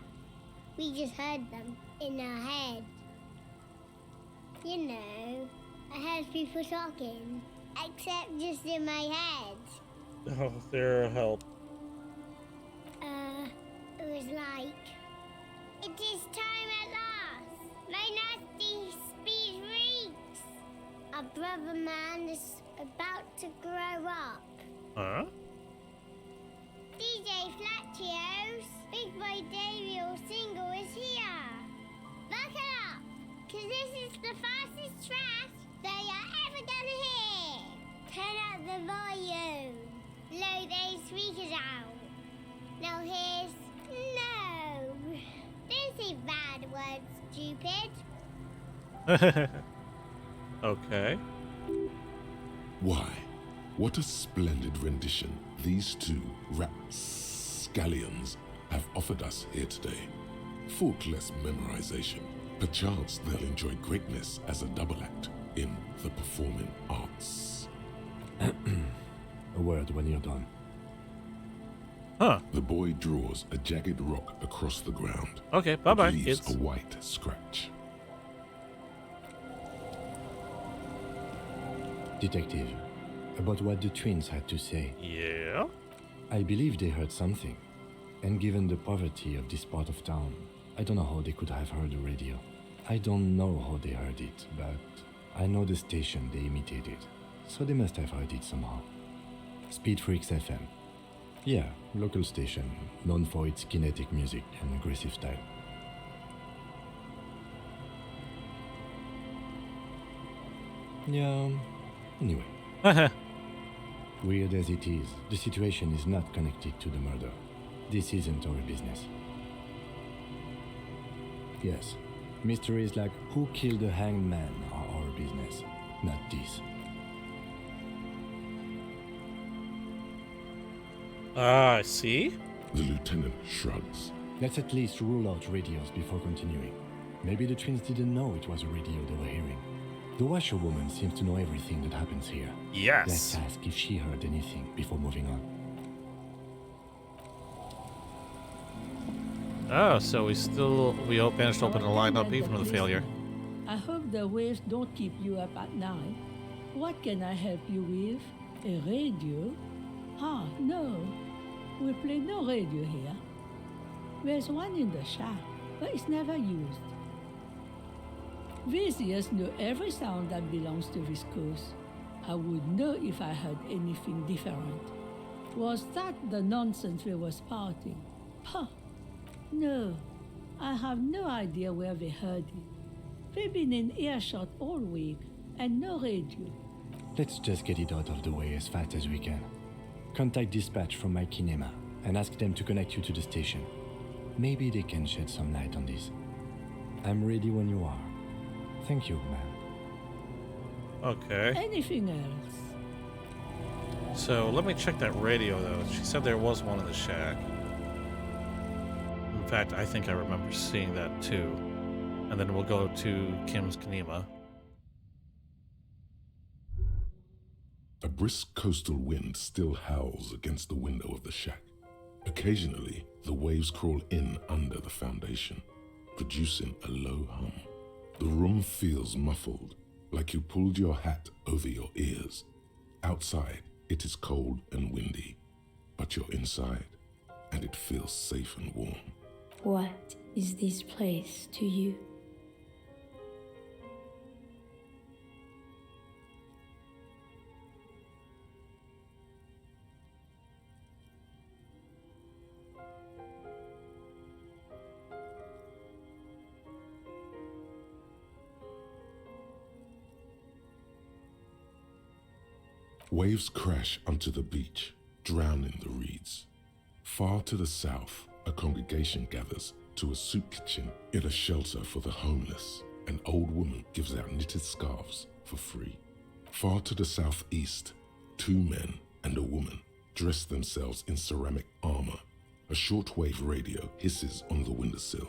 We just heard them in our head. You know, I heard people talking, except just in my head. Oh, Sarah, help. It was like, it is time at last. My nasty speed reeks. Our brother man is about to grow up. Huh? DJ Flatios, Big Boy Daniel single is here. Buckle up, cause this is the fastest track that you're ever gonna hear. Turn up the volume. Load those speakers out. Now here's no. Don't say bad words, stupid. Okay. Why? What a splendid rendition these two rapscallions have offered us here today. Faultless memorization. Perchance they'll enjoy greatness as a double act in the performing arts. A word when you're done. Huh. The boy draws a jagged rock across the ground. Okay, It bye-bye, leaves kids. a white scratch. Detective, about what the twins had to say. Yeah? I believe they heard something. And given the poverty of this part of town, I don't know how they could have heard the radio. I don't know how they heard it, but I know the station they imitated, so they must have heard it somehow. Speed Freaks FM. Yeah, local station, known for its kinetic music and aggressive style. Yeah, anyway. Weird as it is, the situation is not connected to the murder. This isn't our business. Yes, mysteries like who killed the hanged man are our business, not this. Ah, I see. The lieutenant shrugs. Let's at least rule out radios before continuing. Maybe the twins didn't know it was a radio they were hearing. The washerwoman seems to know everything that happens here. Yes. Let's ask if she heard anything before moving on. Oh, so we managed to open the line up even with a failure. I hope the waves don't keep you up at night. What can I help you with? A radio? Ah, no. We play no radio here. There's one in the shack, but it's never used. Viziers know every sound that belongs to this coast. I would know if I heard anything different. Was that the nonsense we were spouting? Huh. No, I have no idea where they heard it. They've been in earshot all week, and no radio. Let's just get it out of the way as fast as we can. Contact dispatch from my kinema and ask them to connect you to the station. Maybe they can shed some light on this. I'm ready when you are. Thank you, ma'am. Okay. Anything else? So let me check that radio, though. She said there was one in the shack. In fact, I think I remember seeing that, too. And then we'll go to Kim's Kinema. A brisk coastal wind still howls against the window of the shack. Occasionally, the waves crawl in under the foundation, producing a low hum. The room feels muffled, like you pulled your hat over your ears. Outside, it is cold and windy, but you're inside, and it feels safe and warm. What is this place to you? Waves crash onto the beach, drowning the reeds. Far to the south, a congregation gathers to a soup kitchen in a shelter for the homeless. An old woman gives out knitted scarves for free. Far to the southeast, two men and a woman dress themselves in ceramic armor. A shortwave radio hisses on the windowsill.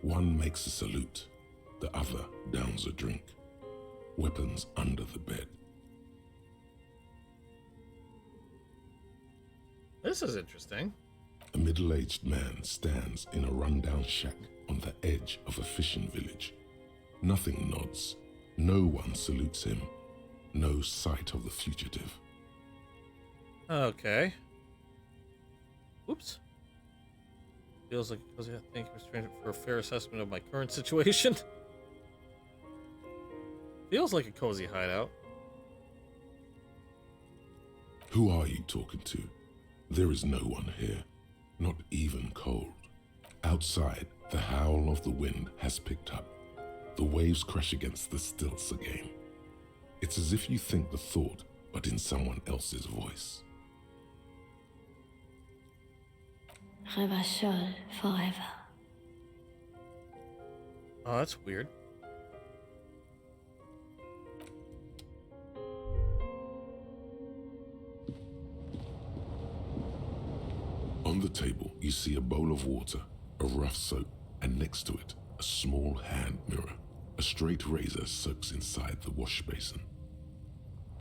One makes a salute, the other downs a drink. Weapons under the bed. This is interesting. A middle-aged man stands in a rundown shack on the edge of a fishing village. Nothing nods. No one salutes him. No sight of the fugitive. Okay. Oops. Feels like a cozy. Thank you, Mr. Stranger, for a fair assessment of my current situation. Feels like a cozy hideout. Who are you talking to? There is no one here. Not even cold. Outside, the howl of the wind has picked up. The waves crash against the stilts again. It's as if you think the thought, but in someone else's voice. Revachol forever. Oh, that's weird. On the table, you see a bowl of water, a rough soap, and next to it, a small hand mirror. A straight razor soaks inside the wash basin.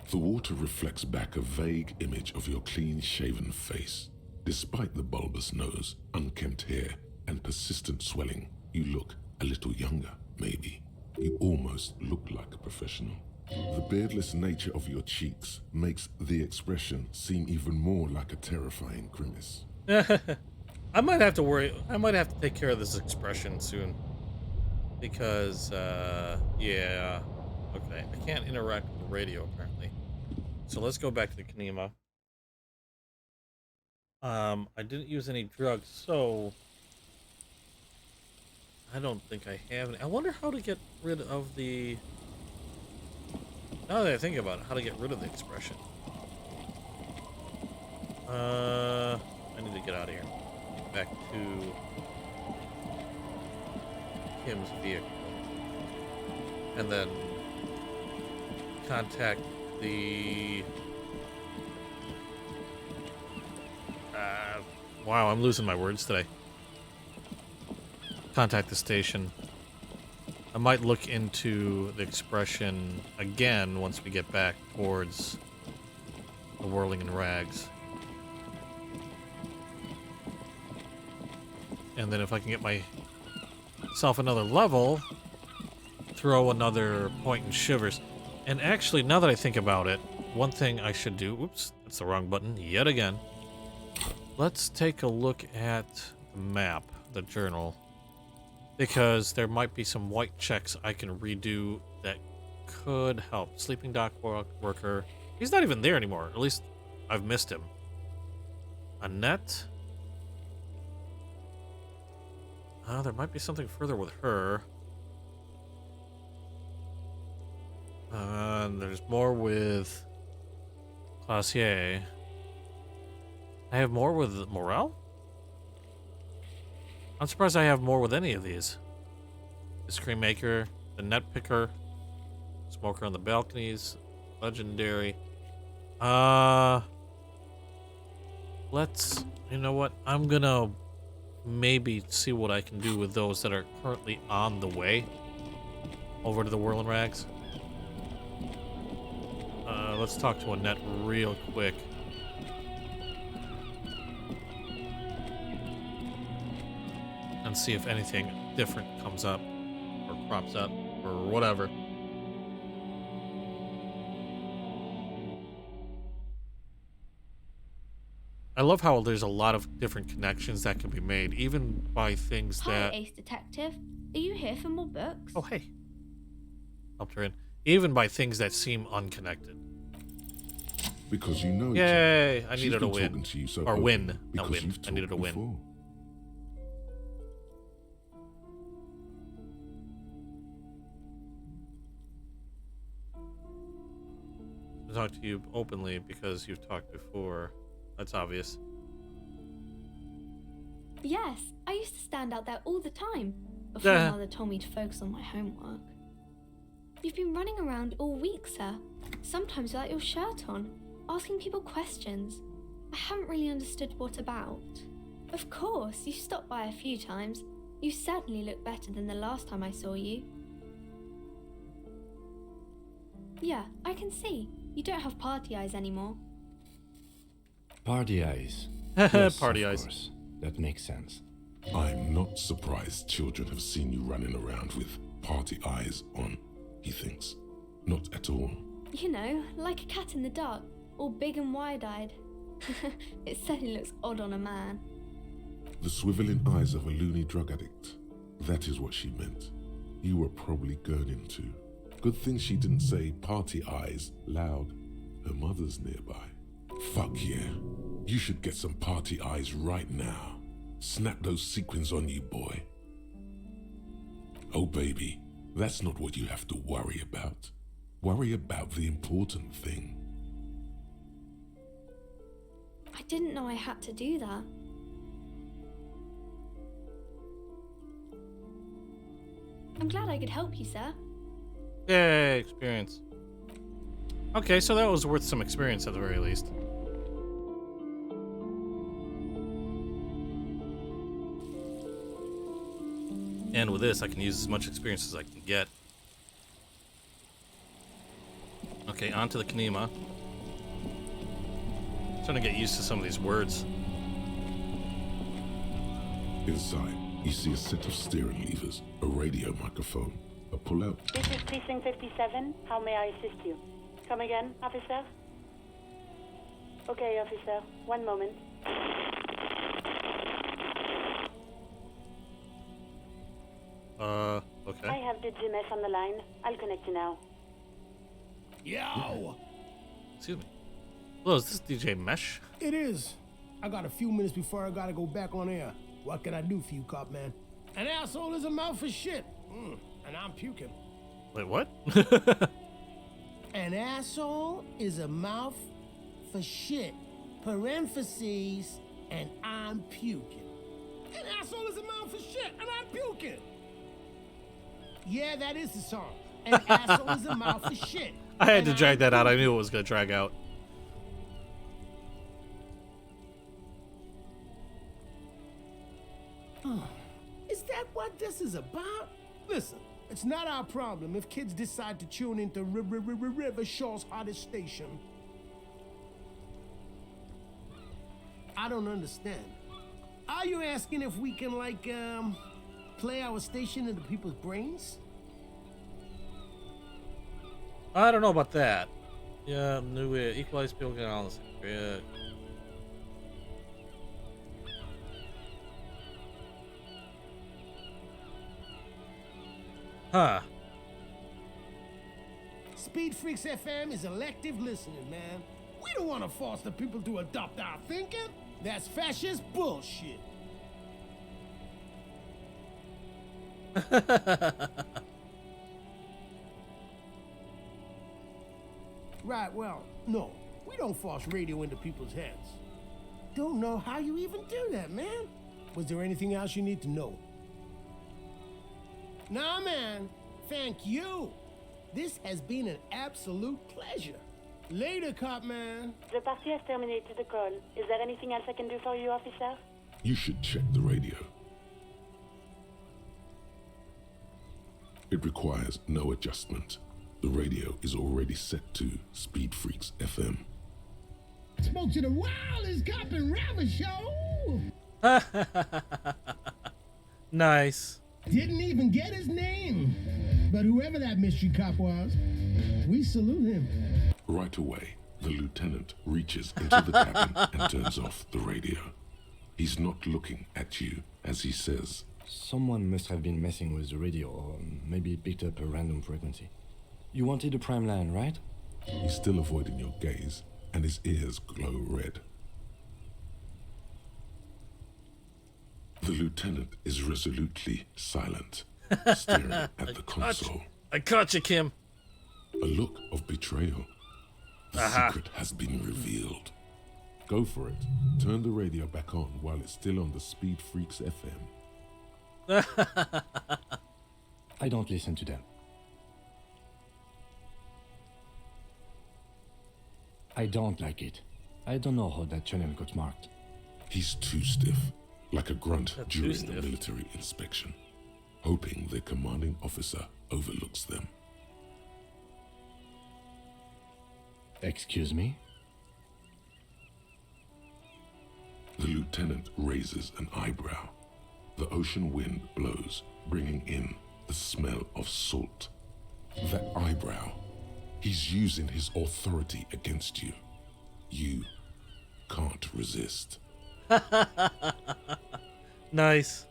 The water reflects back a vague image of your clean-shaven face. Despite the bulbous nose, unkempt hair, and persistent swelling, you look a little younger, maybe. You almost look like a professional. The beardless nature of your cheeks makes the expression seem even more like a terrifying grimace. I might have to worry. I might have to take care of this expression soon. Because, yeah. Okay, I can't interact with the radio, apparently. So let's go back to the Kanema. I didn't use any drugs, so I don't think I have any. I wonder how to get rid of the... Now that I think about it, how to get rid of the expression. I need to get out of here. Back to Kim's vehicle. And then contact the... wow, I'm losing my words today. Contact the station. I might look into the expression again once we get back towards the whirling in rags. And then if I can get myself another level, throw another point in shivers. And actually, now that I think about it, one thing I should do... Oops, that's the wrong button yet again. Let's take a look at the map, the journal. Because there might be some white checks I can redo that could help. Sleeping dock worker. He's not even there anymore. At least I've missed him. Annette. There might be something further with her. And there's more with Classier. I have more with Morel? I'm surprised I have more with any of these. The Screen Maker, the Net Picker, Smoker on the Balconies, Legendary. Let's, you know what? I'm gonna maybe see what I can do with those that are currently on the way over to the Whirling Rags. Let's talk to Annette real quick. And see if anything different comes up or crops up or whatever. I love how there's a lot of different connections that can be made, even by things that... Hi, Ace Detective. Are you here for more books? Oh, hey. Helped her in. Even by things that seem unconnected. Because you know... Yay! I needed a been win. talking to you so Or win. openly Not because win. you've I needed a talked win. before. I talk to you openly because you've talked before. That's obvious. Yes, I used to stand out there all the time before Mother told me to focus on my homework. You've been running around all week, sir, sometimes without your shirt on, asking people questions. I haven't really understood what about. Of course, you stopped by a few times. You certainly look better than the last time I saw you. Yeah, I can see. You don't have party eyes anymore. Party eyes. Yes, Party of eyes. course. That makes sense. I'm not surprised children have seen you running around with party eyes on, he thinks. Not at all. You know, like a cat in the dark, all big and wide-eyed. It certainly looks odd on a man. The swiveling eyes of a loony drug addict. That is what she meant. You were probably gurning too. Good thing she didn't say party eyes loud. Her mother's nearby. Fuck yeah. You should get some party eyes right now. Snap those sequins on you, boy. Oh, baby, that's not what you have to worry about. Worry about the important thing. I didn't know I had to do that. I'm glad I could help you, sir. Yay, experience. Okay, so that was worth some experience at the very least. And with this, I can use as much experience as I can get. Okay, on to the Kanema. Starting to get used to some of these words. Inside, you see a set of steering levers, a radio microphone, a pull-out. This is Precinct 57. How may I assist you? Come again, officer? Okay, officer. One moment. Okay. I have the GMS on the line. I'll connect you now. Yo! Excuse me. Hello, is this DJ Mesh? It is. I got a few minutes before I gotta go back on air. What can I do for you, cop man? An asshole is a mouth for shit. And I'm puking. Wait, what? An asshole is a mouth for shit. Parentheses, and I'm puking. An asshole is a mouth for shit, and I'm puking. Yeah, that is the song. An asshole is a mouth for shit. I had to drag that out. I knew it was going to drag out. Is that what this is about? Listen, it's not our problem if kids decide to tune into River Shaw's hottest station. I don't understand. Are you asking if we can, like, play our station into people's brains? I don't know about that. Yeah, new equalize people get all this. Yeah. Huh. Speed Freaks FM is elective listening, man. We don't want to force the people to adopt our thinking. That's fascist bullshit. Right, well, no. We don't force radio into people's heads. Don't know how you even do that, man. Was there anything else you need to know? Nah, man. Thank you. This has been an absolute pleasure. Later, cop man. The party has terminated the call. Is there anything else I can do for you, officer? You should check the radio. It requires no adjustment. The radio is already set to Speed Freaks FM. Spoke to the wildest cop and rapper show. Nice. Didn't even get his name. But whoever that mystery cop was, we salute him. Right away, the lieutenant reaches into the cabin and turns off the radio. He's not looking at you as he says, Someone must have been messing with the radio, or maybe it picked up a random frequency. You wanted a prime line, right? He's still avoiding your gaze, and his ears glow red. The lieutenant is resolutely silent, staring at the console. I caught you, Kim. A look of betrayal. The secret has been revealed. Go for it. Turn the radio back on while it's still on the Speed Freaks FM. I don't listen to them. I don't like it. I don't know how that channel got marked. He's too stiff, like a grunt during a military inspection, hoping their commanding officer overlooks them. Excuse me? The lieutenant raises an eyebrow. The ocean wind blows, bringing in the smell of salt. That eyebrow, he's using his authority against you. You can't resist. Nice.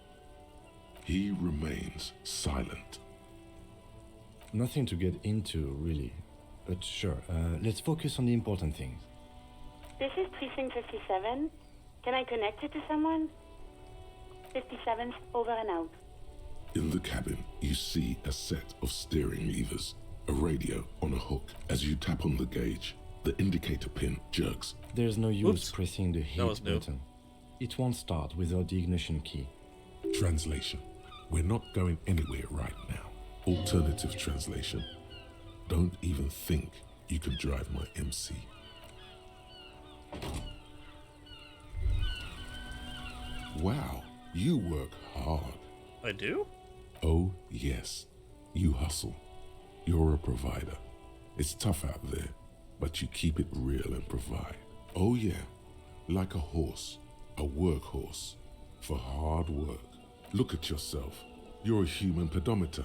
He remains silent. Nothing to get into, really. But sure, let's focus on the important things. This is Precinct 57. Can I connect it to someone? 57's over and out. In the cabin, you see a set of steering levers, a radio on a hook. As you tap on the gauge, the indicator pin jerks. There's no use pressing the That was heat new. button. It won't start without the ignition key. Translation. We're not going anywhere right now. Alternative translation. Don't even think you can drive my MC. Wow, you work hard. I do? Oh, yes. You hustle. You're a provider. It's tough out there, but you keep it real and provide. Oh, yeah. Like a horse, a workhorse, for hard work. Look at yourself. You're a human pedometer.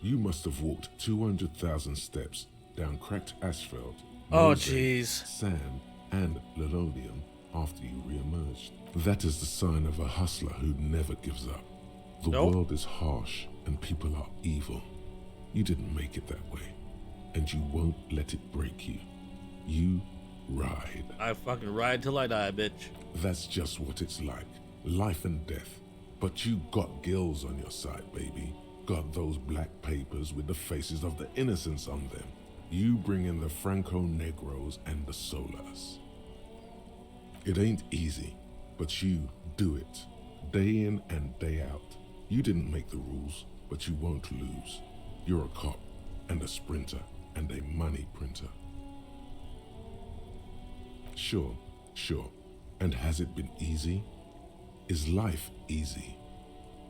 You must have walked 200,000 steps down cracked asphalt, Oh, mosaic, jeez. sand, and linoleum after you re-emerged. That is the sign of a hustler who never gives up. The Nope. world is harsh and people are evil. You didn't make it that way, and you won't let it break you. You ride. I fucking ride till I die, bitch. That's just what it's like. Life and death. But you got gills on your side, baby. Got those black papers with the faces of the innocents on them. You bring in the Franco Negros and the Solas. It ain't easy, but you do it. Day in and day out. You didn't make the rules, but you won't lose. You're a cop and a sprinter and a money printer. Sure. And has it been easy? Is life easy?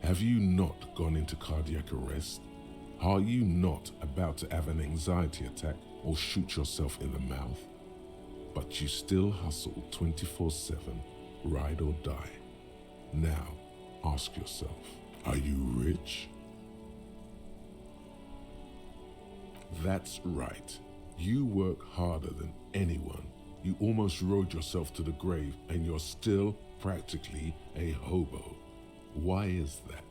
Have you not gone into cardiac arrest? Are you not about to have an anxiety attack or shoot yourself in the mouth? But you still hustle 24/7, ride or die. Now, ask yourself, are you rich? That's right. You work harder than anyone. You almost rode yourself to the grave and you're still practically a hobo. Why is that?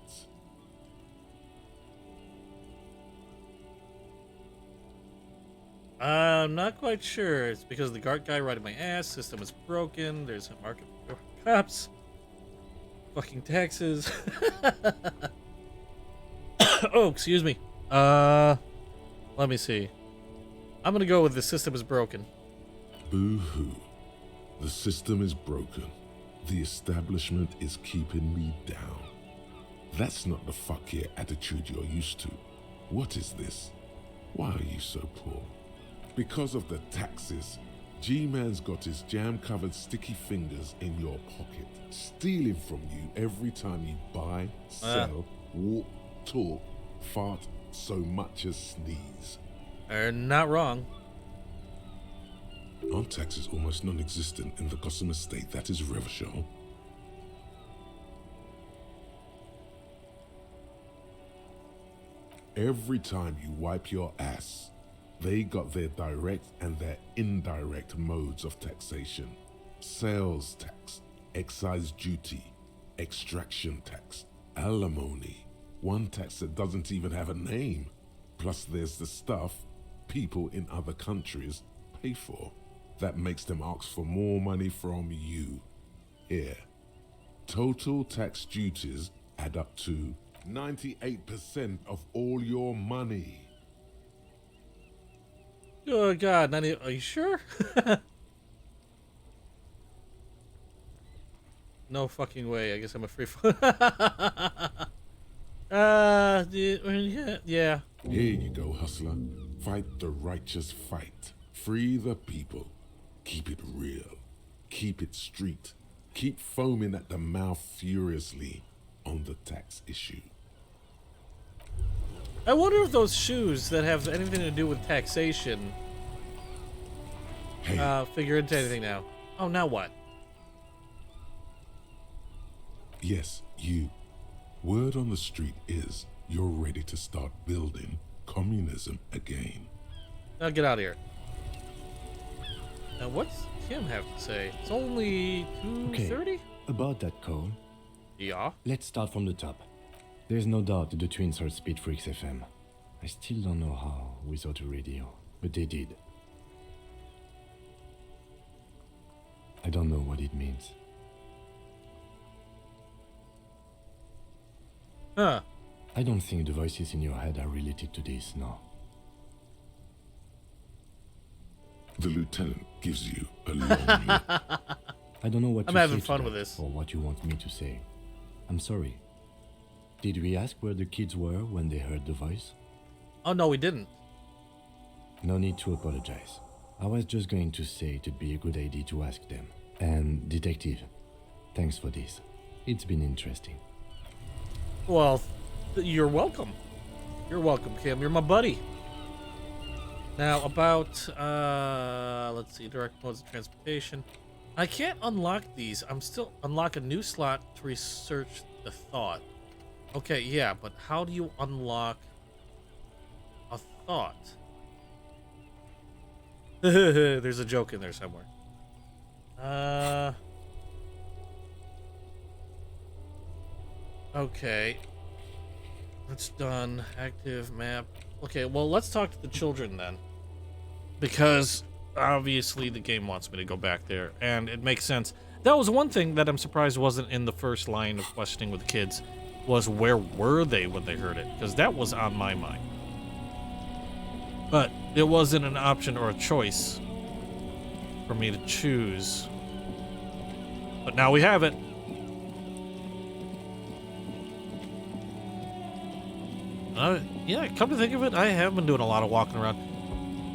I'm not quite sure. It's because the guard guy riding my ass, system is broken, there's a market for cops, fucking taxes. Oh, excuse me. Let me see. I'm gonna go with the system is broken. Boo-hoo. The system is broken. The establishment is keeping me down. That's not the fuck yeah attitude you're used to. What is this? Why are you so poor? Because of the taxes. G-Man's got his jam-covered sticky fingers in your pocket, stealing from you every time you buy, sell, walk, talk, fart, so much as sneeze. They're not wrong. Aren't taxes almost non-existent in the Gotham estate that is Revachol? Every time you wipe your ass, they got their direct and their indirect modes of taxation. Sales tax, excise duty, extraction tax, alimony, one tax that doesn't even have a name. Plus there's the stuff people in other countries pay for. That makes them ask for more money from you. Here, total tax duties add up to 98% of all your money. Oh god, are you sure? No fucking way. I guess I'm a free yeah. Here you go, hustler. Fight the righteous fight. Free the people. Keep it real. Keep it street. Keep foaming at the mouth furiously on the tax issue. I wonder if those shoes that have anything to do with taxation figure into anything now. Oh, now what? Yes, you. Word on the street is you're ready to start building communism again. Now get out of here. Now what's Kim have to say? It's only 2:30? Okay, about that call. Yeah? Let's start from the top. There's no doubt that the twins heard Speed Freaks FM. I still don't know how without a radio, but they did. I don't know what it means. Huh. I don't think the voices in your head are related to this, no. The lieutenant gives you a long look. I don't know what I'm to having say fun to with that, this. or what you want me to say. I'm sorry. Did we ask where the kids were when they heard the voice? Oh, no, we didn't. No need to apologize. I was just going to say it'd be a good idea to ask them. And, Detective, thanks for this. It's been interesting. Well, you're welcome. You're welcome, Kim. You're my buddy. Now, about, let's see, direct modes of transportation. I can't unlock these. I'm still unlock a new slot to research the thought. Okay, yeah, but how do you unlock a thought? There's a joke in there somewhere. Okay. That's done. Active map. Okay, well, let's talk to the children then. Because obviously the game wants me to go back there, and it makes sense. That was one thing that I'm surprised wasn't in the first line of questioning with the kids, was where were they when they heard it? Because that was on my mind. But it wasn't an option or a choice for me to choose. But now we have it. Yeah, come to think of it, I have been doing a lot of walking around.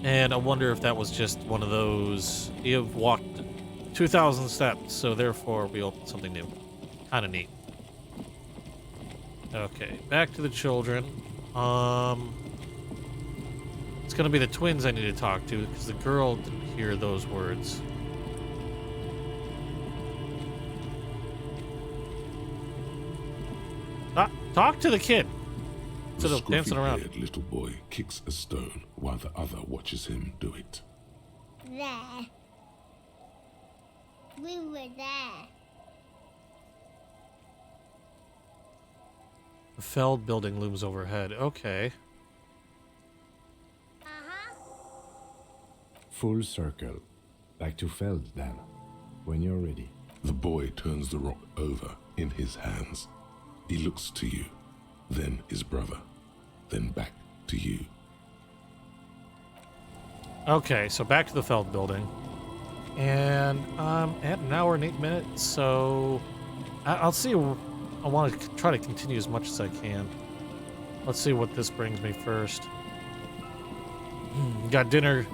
And I wonder if that was just one of those, you've walked 2,000 steps, so therefore we opened something new. Kind of neat. Okay, back to the children. It's gonna be the twins I need to talk to, because the girl didn't hear those words. Talk to the kid. Instead of dancing around. The scruffy-haired little boy kicks a stone while the other watches him do it. There. We were there. The Feld building looms overhead. Okay. Full circle. Back to Feld, then. When you're ready. The boy turns the rock over in his hands. He looks to you, then his brother, then back to you. Okay, so back to the Feld building. And at an hour and 8 minutes, so I'll see. I want to try to continue as much as I can. Let's see what this brings me first. Got dinner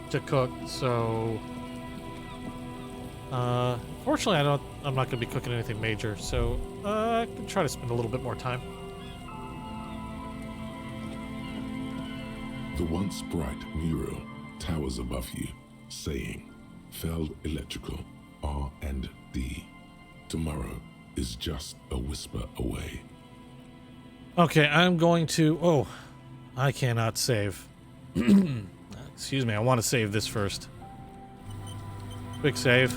to cook, so fortunately I'm not going to be cooking anything major, so I can try to spend a little bit more time. The once bright mural towers above you, saying, Feld Electrical, R&D. Tomorrow is just a whisper away. Okay, I'm going to... Oh, I cannot save. Excuse me, I want to save this first. Quick save,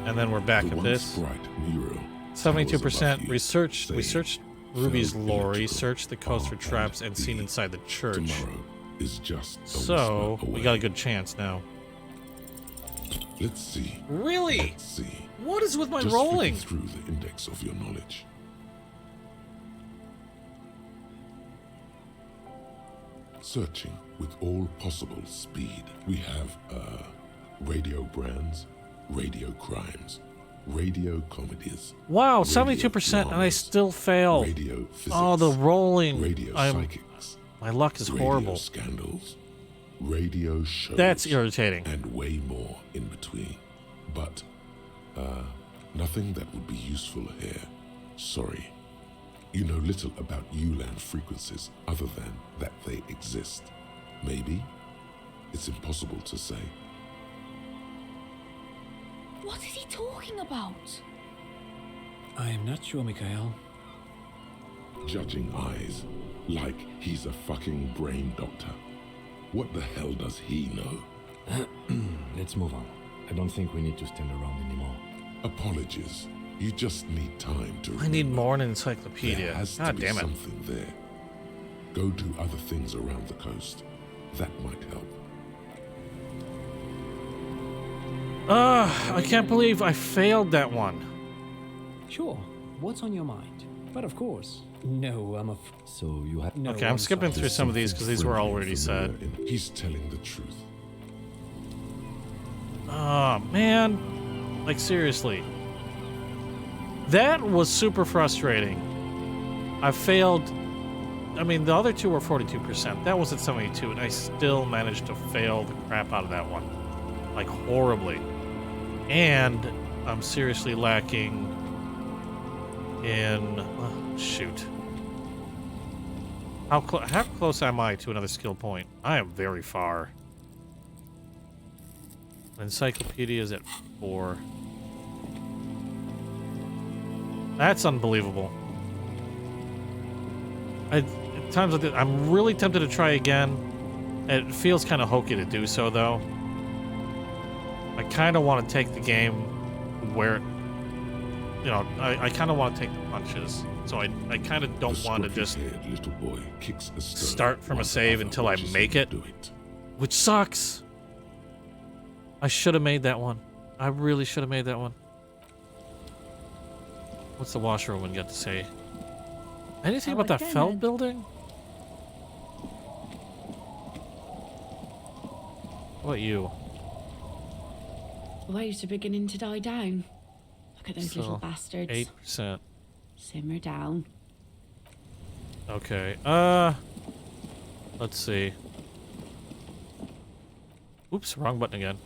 and then we're back at this. Bright mural 72% researched. saying, We searched Ruby's Feld lorry, Electrical, searched the coast for traps, and seen R&D. inside the church. Tomorrow is just a So, whisper away. we got a good chance now. Let's see. Really? Let's see. What is with my Just rolling? flicking through the index of your knowledge. Searching with all possible speed. We have radio brands, radio crimes, radio comedies. Wow, radio 72%, and I dramas, still fail. Radio physics, Oh, the rolling. radio psychics. My luck is radio horrible. Scandals, radio shows. That's irritating. And way more in between. But nothing that would be useful here. Sorry. You know little about ULAN frequencies other than that they exist. Maybe? It's impossible to say. What is he talking about? I am not sure, Mikhail. Judging eyes, like he's a fucking brain doctor. What the hell does he know? Let's move on. I don't think we need to stand around anymore. Apologies. You just need time to I need remember. more an encyclopedia. There has to God be damn it. something there. Go do other things around the coast. That might help. I can't believe I failed that one. Sure. What's on your mind? But of course, no, I'm So you have... no. Okay, I'm skipping through some of these because these were Friendly already and said. familiar, and he's telling the truth. Oh, man. Like, seriously. That was super frustrating. I failed. I mean, the other two were 42%. That was at 72, and I still managed to fail the crap out of that one. Like, horribly. And I'm seriously lacking in... oh, shoot. How close am I to another skill point? I am very far. Encyclopedia is at 4. That's unbelievable. At times like this, I'm really tempted to try again. It feels kind of hokey to do so, though. I kind of want to take the game where, you know, I kind of want to take the punches. So I kind of don't want to just little boy kicks a stone start from a while save the until I watches make him it, do it. which sucks. I should have made that one. I really should have made that one. What's the washerwoman got to say? Anything about that Feld building? What about you? The waves are beginning to die down. Look at those little bastards. 8%. Simmer down. Okay. Let's see. Oops, wrong button again.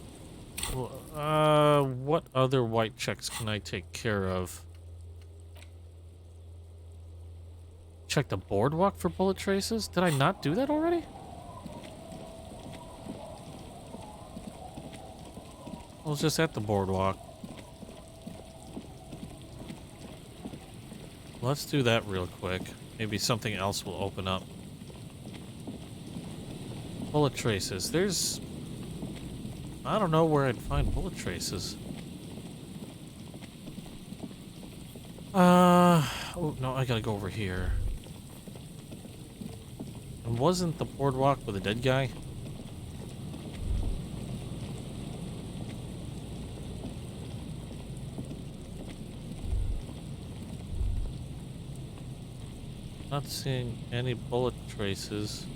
What other white checks can I take care of? Check the boardwalk for bullet traces? Did I not do that already? I was just at the boardwalk. Let's do that real quick. Maybe something else will open up. Bullet traces. There's... I don't know where I'd find bullet traces. Oh, no, I gotta go over here. And wasn't the boardwalk with a dead guy? Not seeing any bullet traces.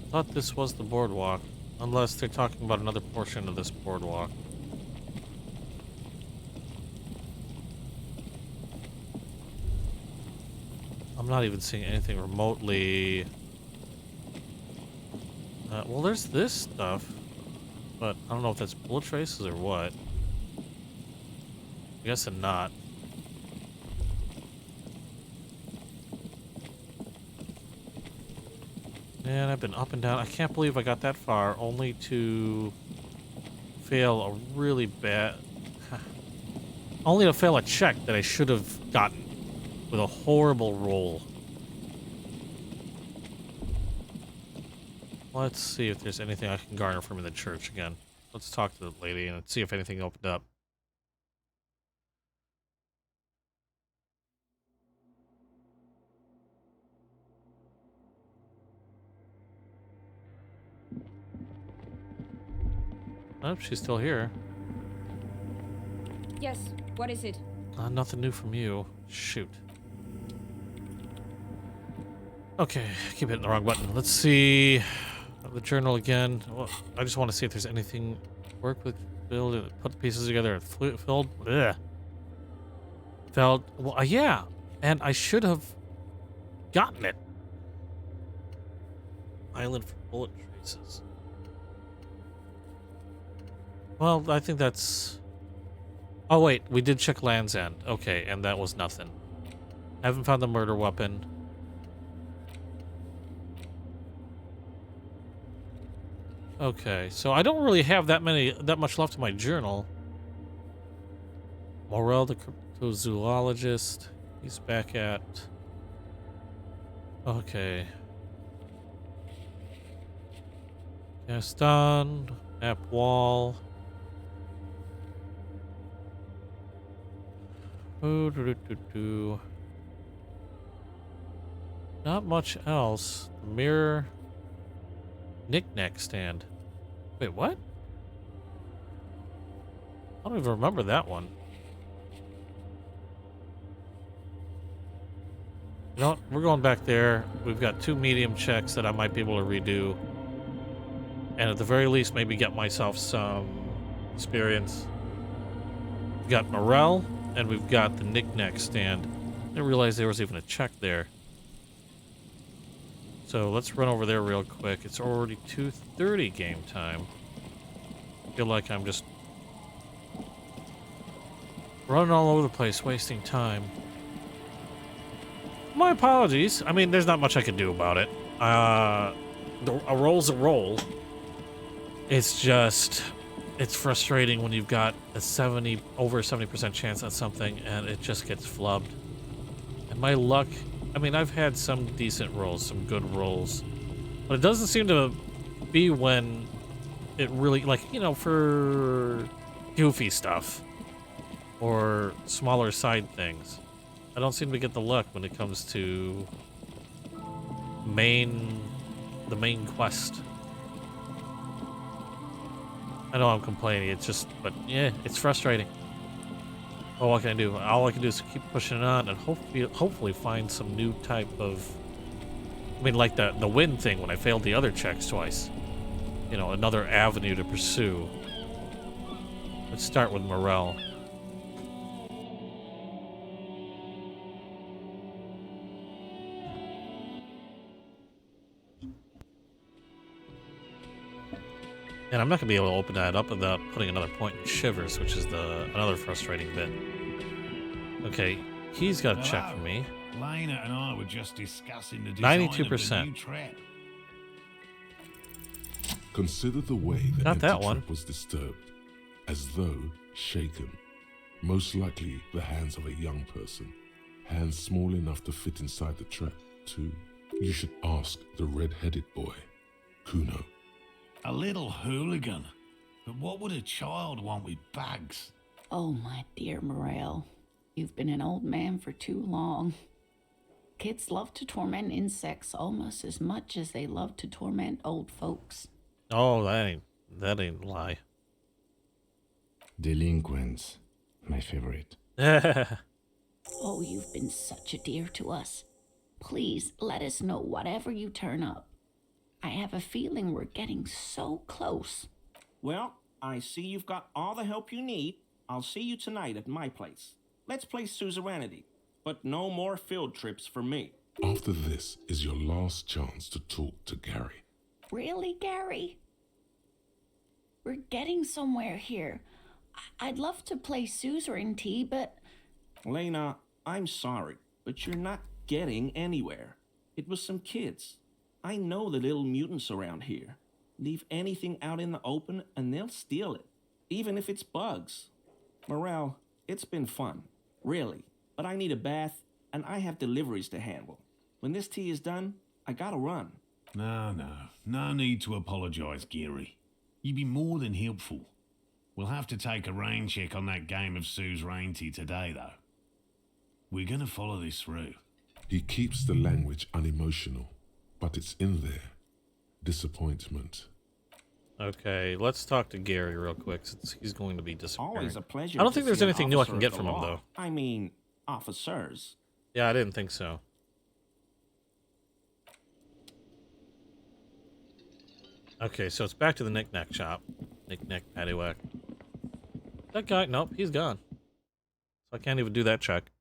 Thought this was the boardwalk. Unless they're talking about another portion of this boardwalk. I'm not even seeing anything remotely... well, there's this stuff. But I don't know if that's bullet traces or what. I guess not. Man, I've been up and down. I can't believe I got that far, only to fail a really bad... only to fail a check that I should have gotten with a horrible roll. Let's see if there's anything I can garner from in the church again. Let's talk to the lady and see if anything opened up. Oh, she's still here. Yes, what is it? Nothing new from you. Shoot. Okay, keep hitting the wrong button. Let's see the journal again. Well, I just want to see if there's anything. Work with build, put the pieces together. Filled. Felt. Well, yeah, and I should have gotten it. Island for bullet traces. Well, I think that's... Oh, wait. We did check Land's End. Okay, and that was nothing. Haven't found the murder weapon. Okay, so I don't really have that much left in my journal. Morel, the cryptozoologist. He's back at... Okay. Gaston, Map Wall. Not much else. Mirror. Knick-knack stand. Wait, what? I don't even remember that one. You know what? We're going back there. We've got 2 medium checks that I might be able to redo. And at the very least, maybe get myself some experience. We've got morale, and we've got the knick-knack stand. I didn't realize there was even a check there. So let's run over there real quick. It's already 2:30 game time. I feel like I'm just running all over the place, wasting time. My apologies. I mean, there's not much I can do about it. A roll's a roll. It's just, it's frustrating when you've got a over 70% chance at something and it just gets flubbed. And my luck, I mean, I've had some decent rolls, some good rolls, but it doesn't seem to be when it really, like, you know, for goofy stuff or smaller side things. I don't seem to get the luck when it comes to the main quest. I know I'm complaining, it's just, but yeah, it's frustrating. Well, what can I do? All I can do is keep pushing it on and hopefully find some new type of, I mean, like the wind thing when I failed the other checks twice. You know, another avenue to pursue. Let's start with morale. And I'm not going to be able to open that up without putting another point in shivers, which is another frustrating bit. Okay, he's got a check for me. Lena and I were just discussing the 92%. of the new trap. Consider the way the Not empty that one. trap was disturbed, as though shaken. Most likely the hands of a young person. Hands small enough to fit inside the trap, too. You should ask the red-headed boy, Cuno. A little hooligan. But what would a child want with bugs? Oh, my dear Morel. You've been an old man for too long. Kids love to torment insects almost as much as they love to torment old folks. Oh, that ain't a lie. Delinquents, my favorite. Oh, you've been such a dear to us. Please let us know whatever you turn up. I have a feeling we're getting so close. Well, I see you've got all the help you need. I'll see you tonight at my place. Let's play suzerainty, but no more field trips for me. After this is your last chance to talk to Gary. Really, Gary? We're getting somewhere here. I'd love to play suzerainty, but... Lena, I'm sorry, but you're not getting anywhere. It was some kids. I know the little mutants around here. Leave anything out in the open and they'll steal it, even if it's bugs. Morel, it's been fun, really, but I need a bath and I have deliveries to handle. When this tea is done, I gotta run. No need to apologize, Gary. You'd be more than helpful. We'll have to take a rain check on that game of suzerainty today, though. We're gonna follow this through. He keeps the language unemotional, but it's in there. Disappointment. Okay, let's talk to Gary real quick, since he's going to be disappearing. Always a pleasure. I don't think there's anything new I can get from him, law. though. I mean, officers. Yeah, I didn't think so. Okay, so it's back to the knick-knack shop. Knick-knack, paddywhack. That guy, nope, he's gone. So I can't even do that check.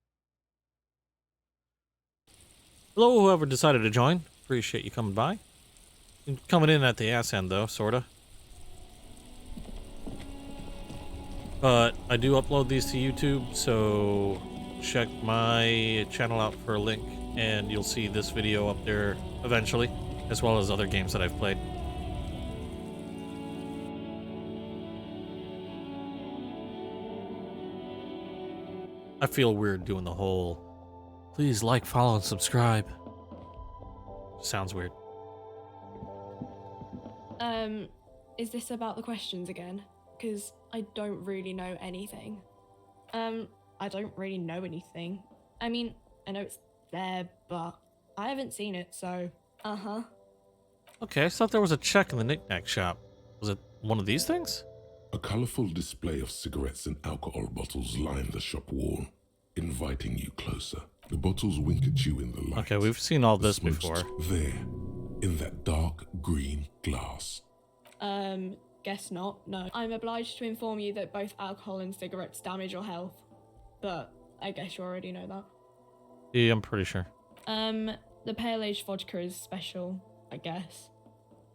Hello, whoever decided to join. Appreciate you coming by. You're coming in at the ass end, though, sorta. But I do upload these to YouTube, so check my channel out for a link, and you'll see this video up there eventually, as well as other games that I've played. I feel weird doing the whole, please like, follow, and subscribe. Sounds weird. Is this about the questions again? Because I don't really know anything. I don't really know anything. I mean, I know it's there, but I haven't seen it, so... Uh-huh. Okay, I thought there was a check in the knick-knack shop. Was it one of these things? A colorful display of cigarettes and alcohol bottles line the shop wall, inviting you closer. The bottles wink at you in the light. Okay, we've seen all The this smoke's before. There, in that dark green glass. Guess not, no. I'm obliged to inform you that both alcohol and cigarettes damage your health. But I guess you already know that. Yeah, I'm pretty sure. The pale aged vodka is special, I guess.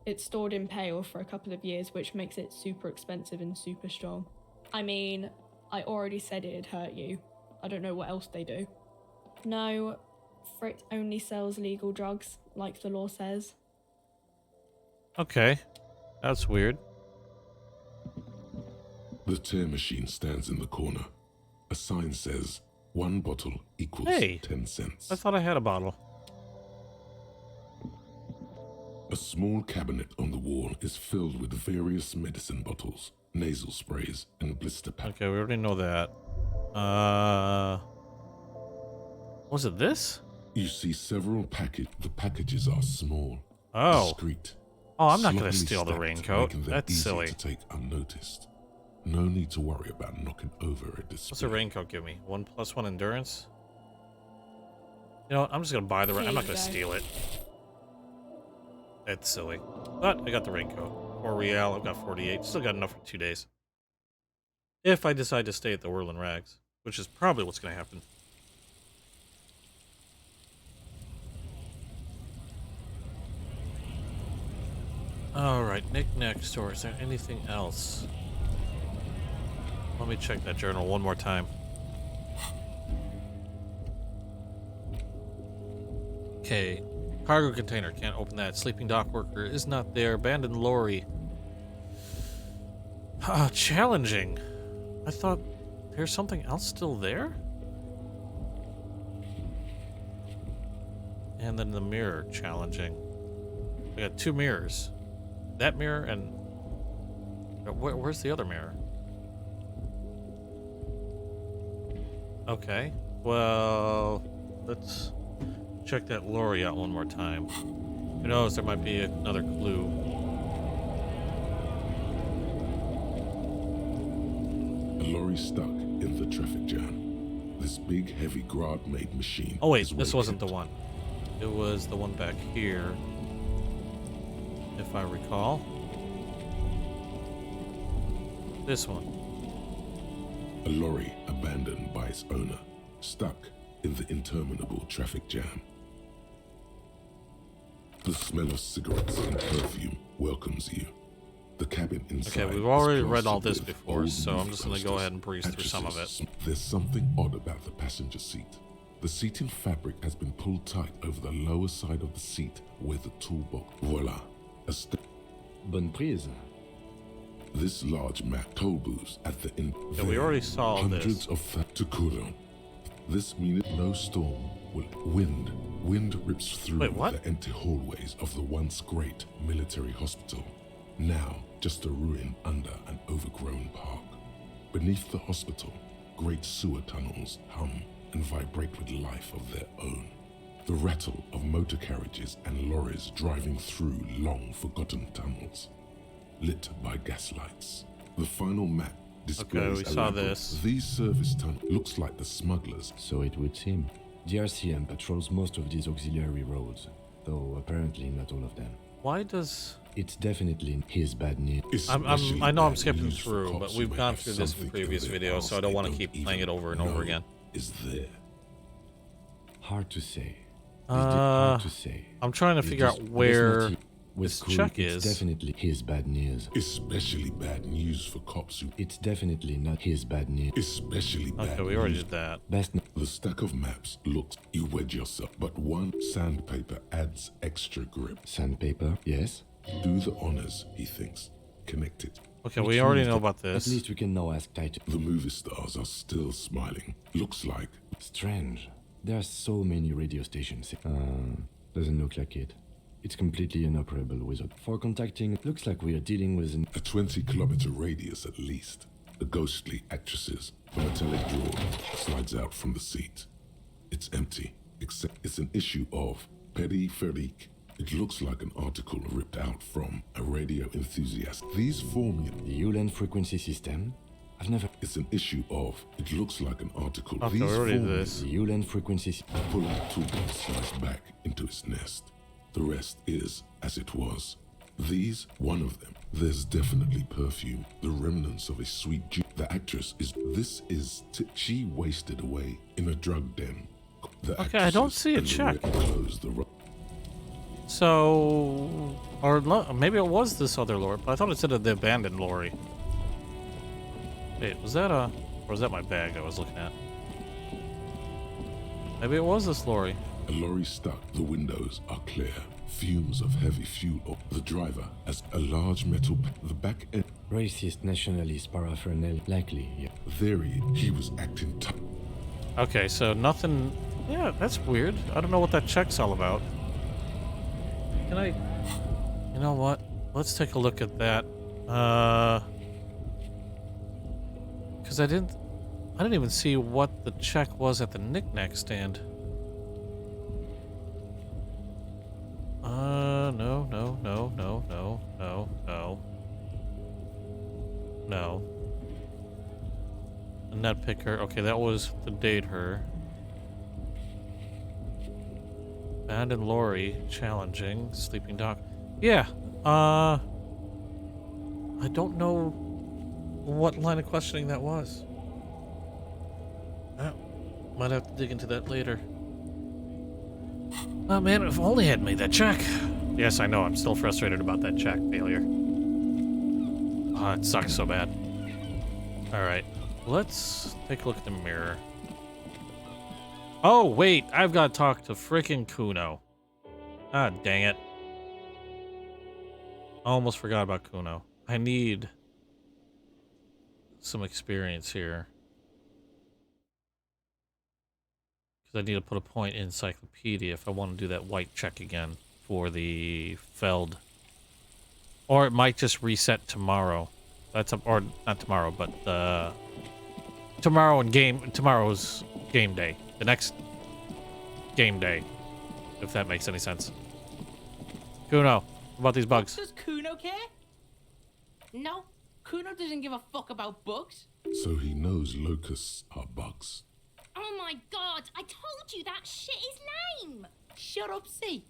It's stored in pale for a couple of years, which makes it super expensive and super strong. I mean, I already said it'd hurt you. I don't know what else they do. No, Frit only sells legal drugs, like the law says. Okay, that's weird. The tear machine stands in the corner. A sign says, 1 bottle equals Hey, 10 cents. I thought I had a bottle. A small cabinet on the wall is filled with various medicine bottles, nasal sprays, and blister packs. Okay, we already know that. Was it this? You see several packages. The packages are small, Oh. discreet. Oh, I'm not gonna sloppily steal the stacked, raincoat. making them That's easy silly. to take unnoticed. No need to worry about knocking over a display. What's a raincoat give me? 1+1 endurance? You know what? I'm just gonna buy the I'm not gonna steal it. That's silly. But I got the raincoat. 4 real, I've got 48. Still got enough for 2 days. If I decide to stay at the Whirlin' Rags, which is probably what's gonna happen. Alright, knick-knack store. Is there anything else? Let me check that journal one more time. Okay. Cargo container. Can't open that. Sleeping dock worker is not there. Abandoned lorry. Challenging. I thought there's something else still there? And then the mirror. Challenging. I got 2 mirrors. That mirror and... Where's the other mirror? Okay. Well, let's check that lorry out one more time. Who knows, there might be another clue. A lorry stuck in the traffic jam. This big, heavy grad-made machine. Oh wait, is this well wasn't the kept. one. It was the one back here, if I recall. This one. A lorry abandoned by its owner, stuck in the interminable traffic jam. The smell of cigarettes and perfume welcomes you. The cabin inside. Okay, we've already is read all plastered this with before, old so I'm movie just gonna go posters, ahead and breeze through some of it. There's something odd about the passenger seat. The seating fabric has been pulled tight over the lower side of the seat where the toolbox. Voila. Bonne prise. This large map toll booths at the end. Yeah, we already saw hundreds this. of to Cuno. This means no storm will wind rips through Wait, what? the empty hallways of the once great military hospital, now just a ruin under an overgrown park. Beneath the hospital, great sewer tunnels hum and vibrate with life of their own. The rattle of motor carriages and lorries driving through long forgotten tunnels, lit by gaslights. The final map displays we a saw labyrinth. this. These service tunnels looks like the smugglers. So it would seem. The RCM patrols most of these auxiliary roads, though apparently not all of them. Why does... It's definitely his bad news. I know I'm skipping through, but we've gone through this in previous videos, so I don't want to keep playing it over and over again. Is there? Hard to say. Hard to say. I'm trying to figure out where this check it's is. definitely his bad news. Especially bad news for cops who... It's definitely not his bad news. Especially bad Okay, we already news. did that. The stack of maps looks... You wedge yourself, but one sandpaper adds extra grip. Sandpaper, yes? Do the honors, he thinks. Connect it. Okay, Which we already means know that about this. At least we can now ask Titan. The movie stars are still smiling. Looks like. Strange. There are so many radio stations. Doesn't look like it. It's completely inoperable without. For contacting, looks like we are dealing with a 20-kilometer radius at least. The ghostly actresses. A metallic drawer slides out from the seat. It's empty, except it's an issue of Peripherique. It looks like an article ripped out from a radio enthusiast. These formula. The Ulan frequency system. I've never. It's an issue of. It looks like an article. Okay, These we already did formulas. this. The Ulan frequency. Pull out tool and slice back into its nest. The rest is as it was. These, one of them. There's definitely perfume. The remnants of a sweet juice. The actress is. This is. She wasted away in a drug den. The Okay, I don't see a check. So, or maybe it was this other lorry, but I thought it said the abandoned lorry. Wait, was that or was that my bag I was looking at? Maybe it was this lorry. A lorry stuck. The windows are clear. Fumes of heavy fuel. The driver has a large metal. The back end. Racist, nationalist, paraphernalia. Likely, yeah. Theory, he was acting tough. Okay, so nothing. Yeah, that's weird. I don't know what that check's all about. Can I? You know what? Let's take a look at that. Because I didn't even see what the check was at the knick-knack stand. No. A net picker. Okay, that was to date her. Abandoned lorry, challenging, sleeping dog. Yeah. I don't know what line of questioning that was. Might have to dig into that later. Oh man, if only I had made that check. Yes, I know. I'm still frustrated about that check failure. It sucks so bad. Alright, let's take a look at the mirror. Oh, wait, I've got to talk to frickin' Cuno. Ah, dang it. I almost forgot about Cuno. I need some experience here. Because I need to put a point in encyclopedia if I want to do that white check again for the Feld. Or it might just reset tomorrow. That's up, or not tomorrow, but tomorrow's game day. The next game day, if that makes any sense. Cuno, what about these bugs? Does Cuno care? No, Cuno doesn't give a fuck about bugs. So he knows locusts are bugs. Oh my god, I told you that shit is lame! Shut up, see.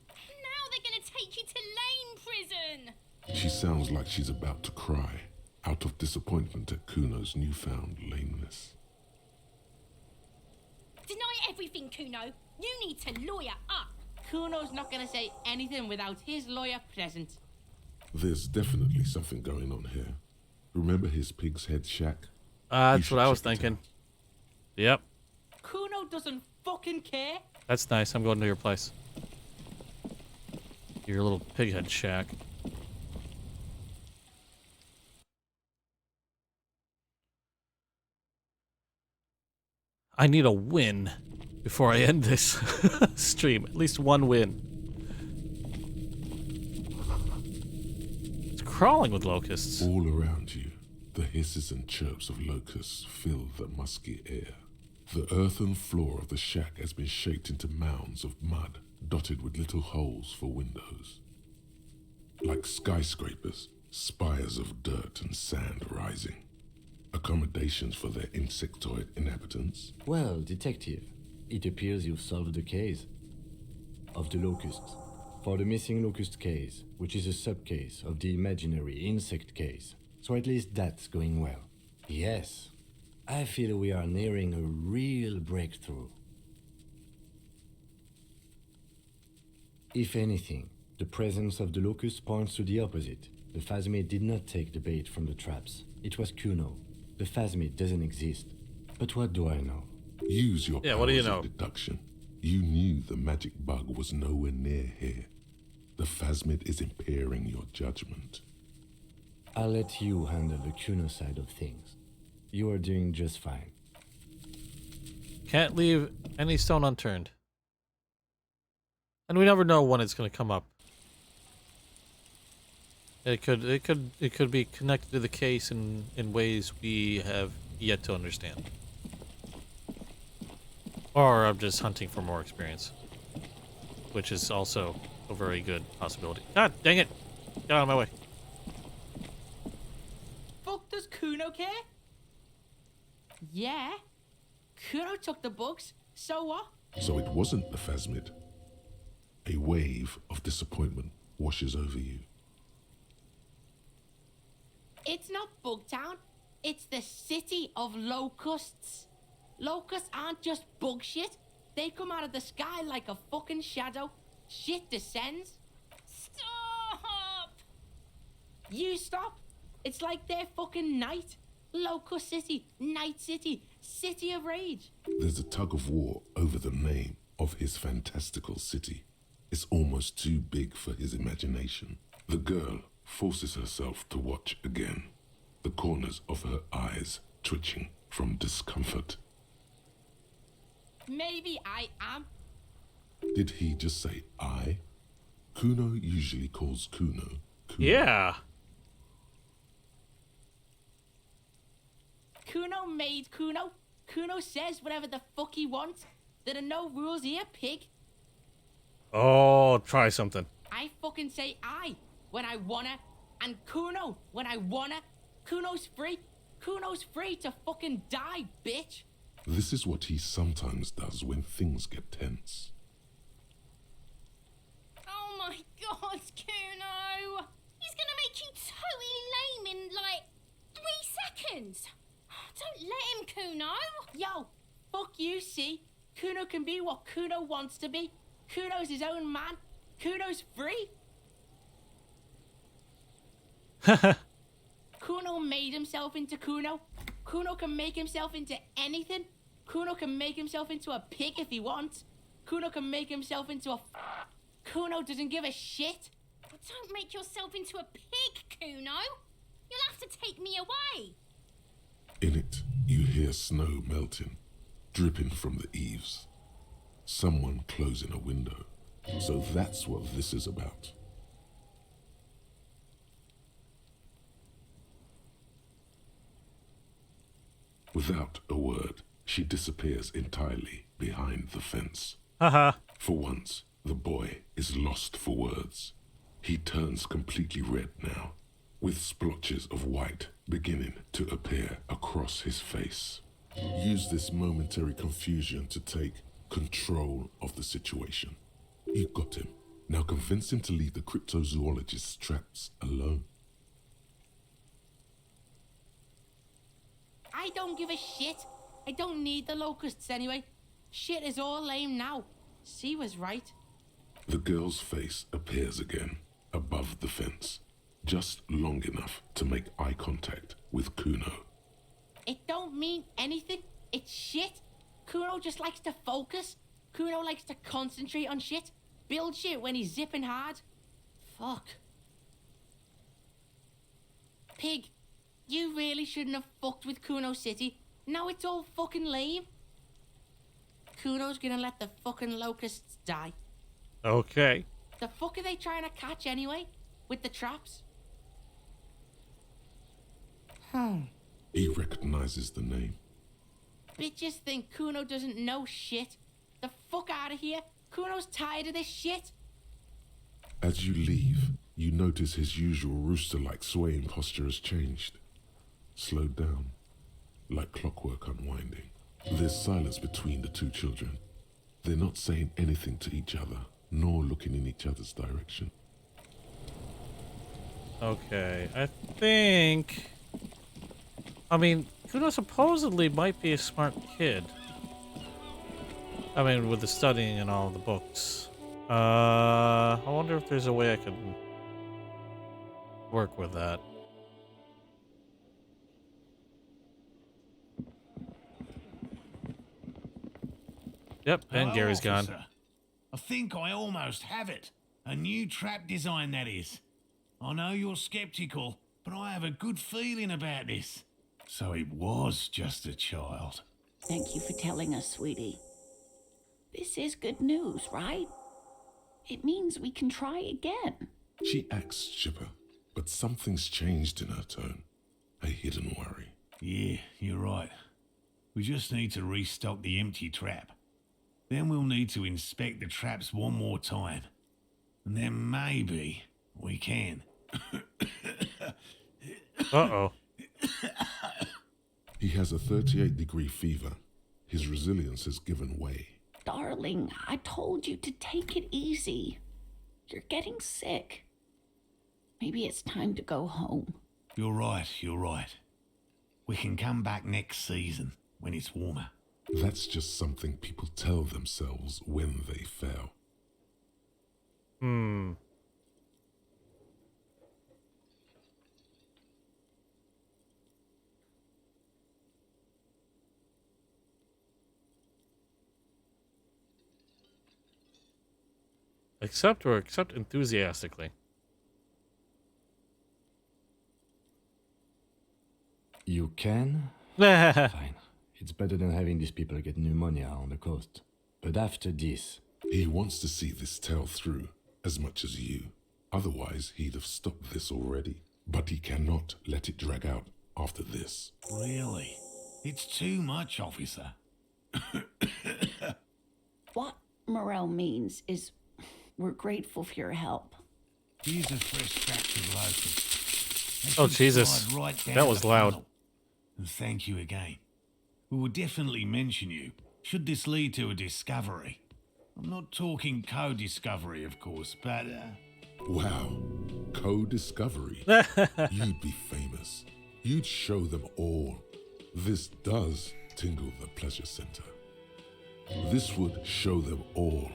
Now they're gonna take you to lame prison! She sounds like she's about to cry, out of disappointment at Cuno's newfound lameness. Deny everything, Cuno. You need to lawyer up. Cuno's not gonna say anything without his lawyer present. There's definitely something going on here. Remember his pig's head shack? That's what I was thinking. Yep. Cuno doesn't fucking care. That's nice. I'm going to your place. Your little pig head shack. I need a win before I end this stream. At least one win. It's crawling with locusts. All around you, the hisses and chirps of locusts fill the musky air. The earthen floor of the shack has been shaped into mounds of mud, dotted with little holes for windows. Like skyscrapers, spires of dirt and sand rising. Accommodations for their insectoid inhabitants. Well, detective, it appears you've solved the case of the locusts. For the missing locust case, which is a sub-case of the imaginary insect case. So at least that's going well. Yes, I feel we are nearing a real breakthrough. If anything, the presence of the locust points to the opposite. The phasmid did not take the bait from the traps. It was Cuno. The phasmid doesn't exist. But what do I know? Use your what do you powers know? of deduction. You knew the magic bug was nowhere near here. The phasmid is impairing your judgment. I'll let you handle the Cuno side of things. You are doing just fine. Can't leave any stone unturned. And we never know when it's going to come up. It could be connected to the case in ways we have yet to understand. Or I'm just hunting for more experience, which is also a very good possibility. God dang it! Get out of my way. Fuck does Cuno care? Yeah. Cuno took the books, so what? So it wasn't the phasmid. A wave of disappointment washes over you. It's not Bugtown. It's the city of locusts. Locusts aren't just bug shit. They come out of the sky like a fucking shadow. Shit descends. Stop! You stop. It's like their fucking night. Locust City, Night City, City of Rage. There's a tug of war over the name of his fantastical city. It's almost too big for his imagination. The girl forces herself to watch again, the corners of her eyes twitching from discomfort. Maybe I am. Did he just say I? Cuno usually calls Cuno. Yeah. Cuno made Cuno. Cuno says whatever the fuck he wants. There are no rules here, pig. Oh, try something. I fucking say I when I wanna, and Cuno when I wanna. Cuno's free. Cuno's free to fucking die, bitch. This is what he sometimes does when things get tense. Oh my god, Cuno! He's gonna make you totally lame in like 3 seconds. Don't let him, Cuno. Yo, fuck you, see? Cuno can be what Cuno wants to be. Cuno's his own man. Cuno's free. Cuno made himself into Cuno. Cuno can make himself into anything. Cuno can make himself into a pig if he wants. Cuno can make himself into a... Cuno doesn't give a shit. Well, don't make yourself into a pig, Cuno. You'll have to take me away. In it, you hear snow melting, dripping from the eaves. Someone closing a window. So that's what this is about. Without a word, she disappears entirely behind the fence. Haha. For once, the boy is lost for words. He turns completely red now, with splotches of white beginning to appear across his face. Use this momentary confusion to take control of the situation. You got him. Now convince him to leave the cryptozoologist's traps alone. I don't give a shit. I don't need the locusts anyway. Shit is all lame now. C was right. The girl's face appears again, above the fence, just long enough to make eye contact with Cuno. It don't mean anything. It's shit. Cuno just likes to focus. Cuno likes to concentrate on shit. Build shit when he's zipping hard. Fuck. Pig, you really shouldn't have fucked with Cuno City. Now it's all fucking lame. Cuno's gonna let the fucking locusts die. Okay. The fuck are they trying to catch anyway? With the traps? He recognizes the name. Bitches think Cuno doesn't know shit. The fuck out of here. Cuno's tired of this shit. As you leave, you notice his usual rooster-like swaying posture has changed. Slowed down, like clockwork unwinding. There's silence between the two children. They're not saying anything to each other, nor looking in each other's direction. Okay, I think... I mean, Cuno supposedly might be a smart kid. I mean, with the studying and all the books. I wonder if there's a way I can work with that. Yep, and Hello, Gary's gone. officer. I think I almost have it. A new trap design, that is. I know you're skeptical, but I have a good feeling about this. So it was just a child. Thank you for telling us, sweetie. This is good news, right? It means we can try again. She acts chipper, but something's changed in her tone. A hidden worry. Yeah, you're right. We just need to restock the empty trap. Then we'll need to inspect the traps one more time. And then maybe we can. Uh-oh. He has a 38-degree fever. His resilience has given way. Darling, I told you to take it easy. You're getting sick. Maybe it's time to go home. You're right, you're right. We can come back next season when it's warmer. That's just something people tell themselves when they fail. Accept or accept enthusiastically. You can? Fine. It's better than having these people get pneumonia on the coast. But after this... He wants to see this tale through as much as you. Otherwise, he'd have stopped this already. But he cannot let it drag out after this. Really? It's too much, officer. What Morel means is we're grateful for your help. Here's a fresh scratch of locust. Oh, Jesus. Right down That was the loud. funnel. And thank you again. We will definitely mention you, should this lead to a discovery. I'm not talking co-discovery, of course, but... Wow. Co-discovery. You'd be famous. You'd show them all. This does tingle the pleasure center. This would show them all.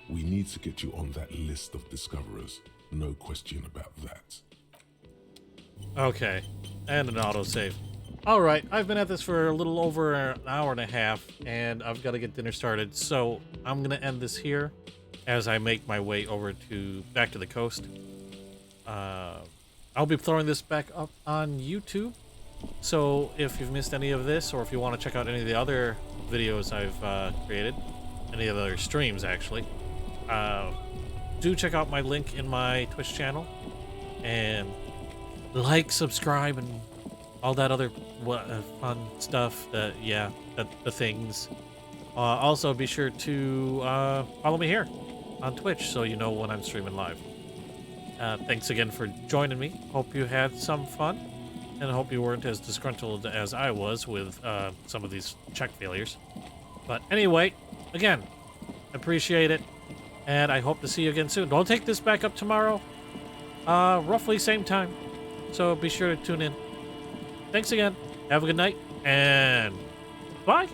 We need to get you on that list of discoverers. No question about that. Okay. And an autosave. Alright, I've been at this for a little over an hour and a half, and I've got to get dinner started, so I'm going to end this here as I make my way over back to the coast. I'll be throwing this back up on YouTube, so if you've missed any of this, or if you want to check out any of the other videos I've created, any of the other streams actually, do check out my link in my Twitch channel, and like, subscribe, and all that other fun stuff, the things. Also, be sure to follow me here on Twitch so you know when I'm streaming live. Thanks again for joining me. Hope you had some fun, and I hope you weren't as disgruntled as I was with some of these check failures. But anyway, again, appreciate it, and I hope to see you again soon. Don't take this back up tomorrow, roughly same time, so be sure to tune in. Thanks again. Have a good night, and bye.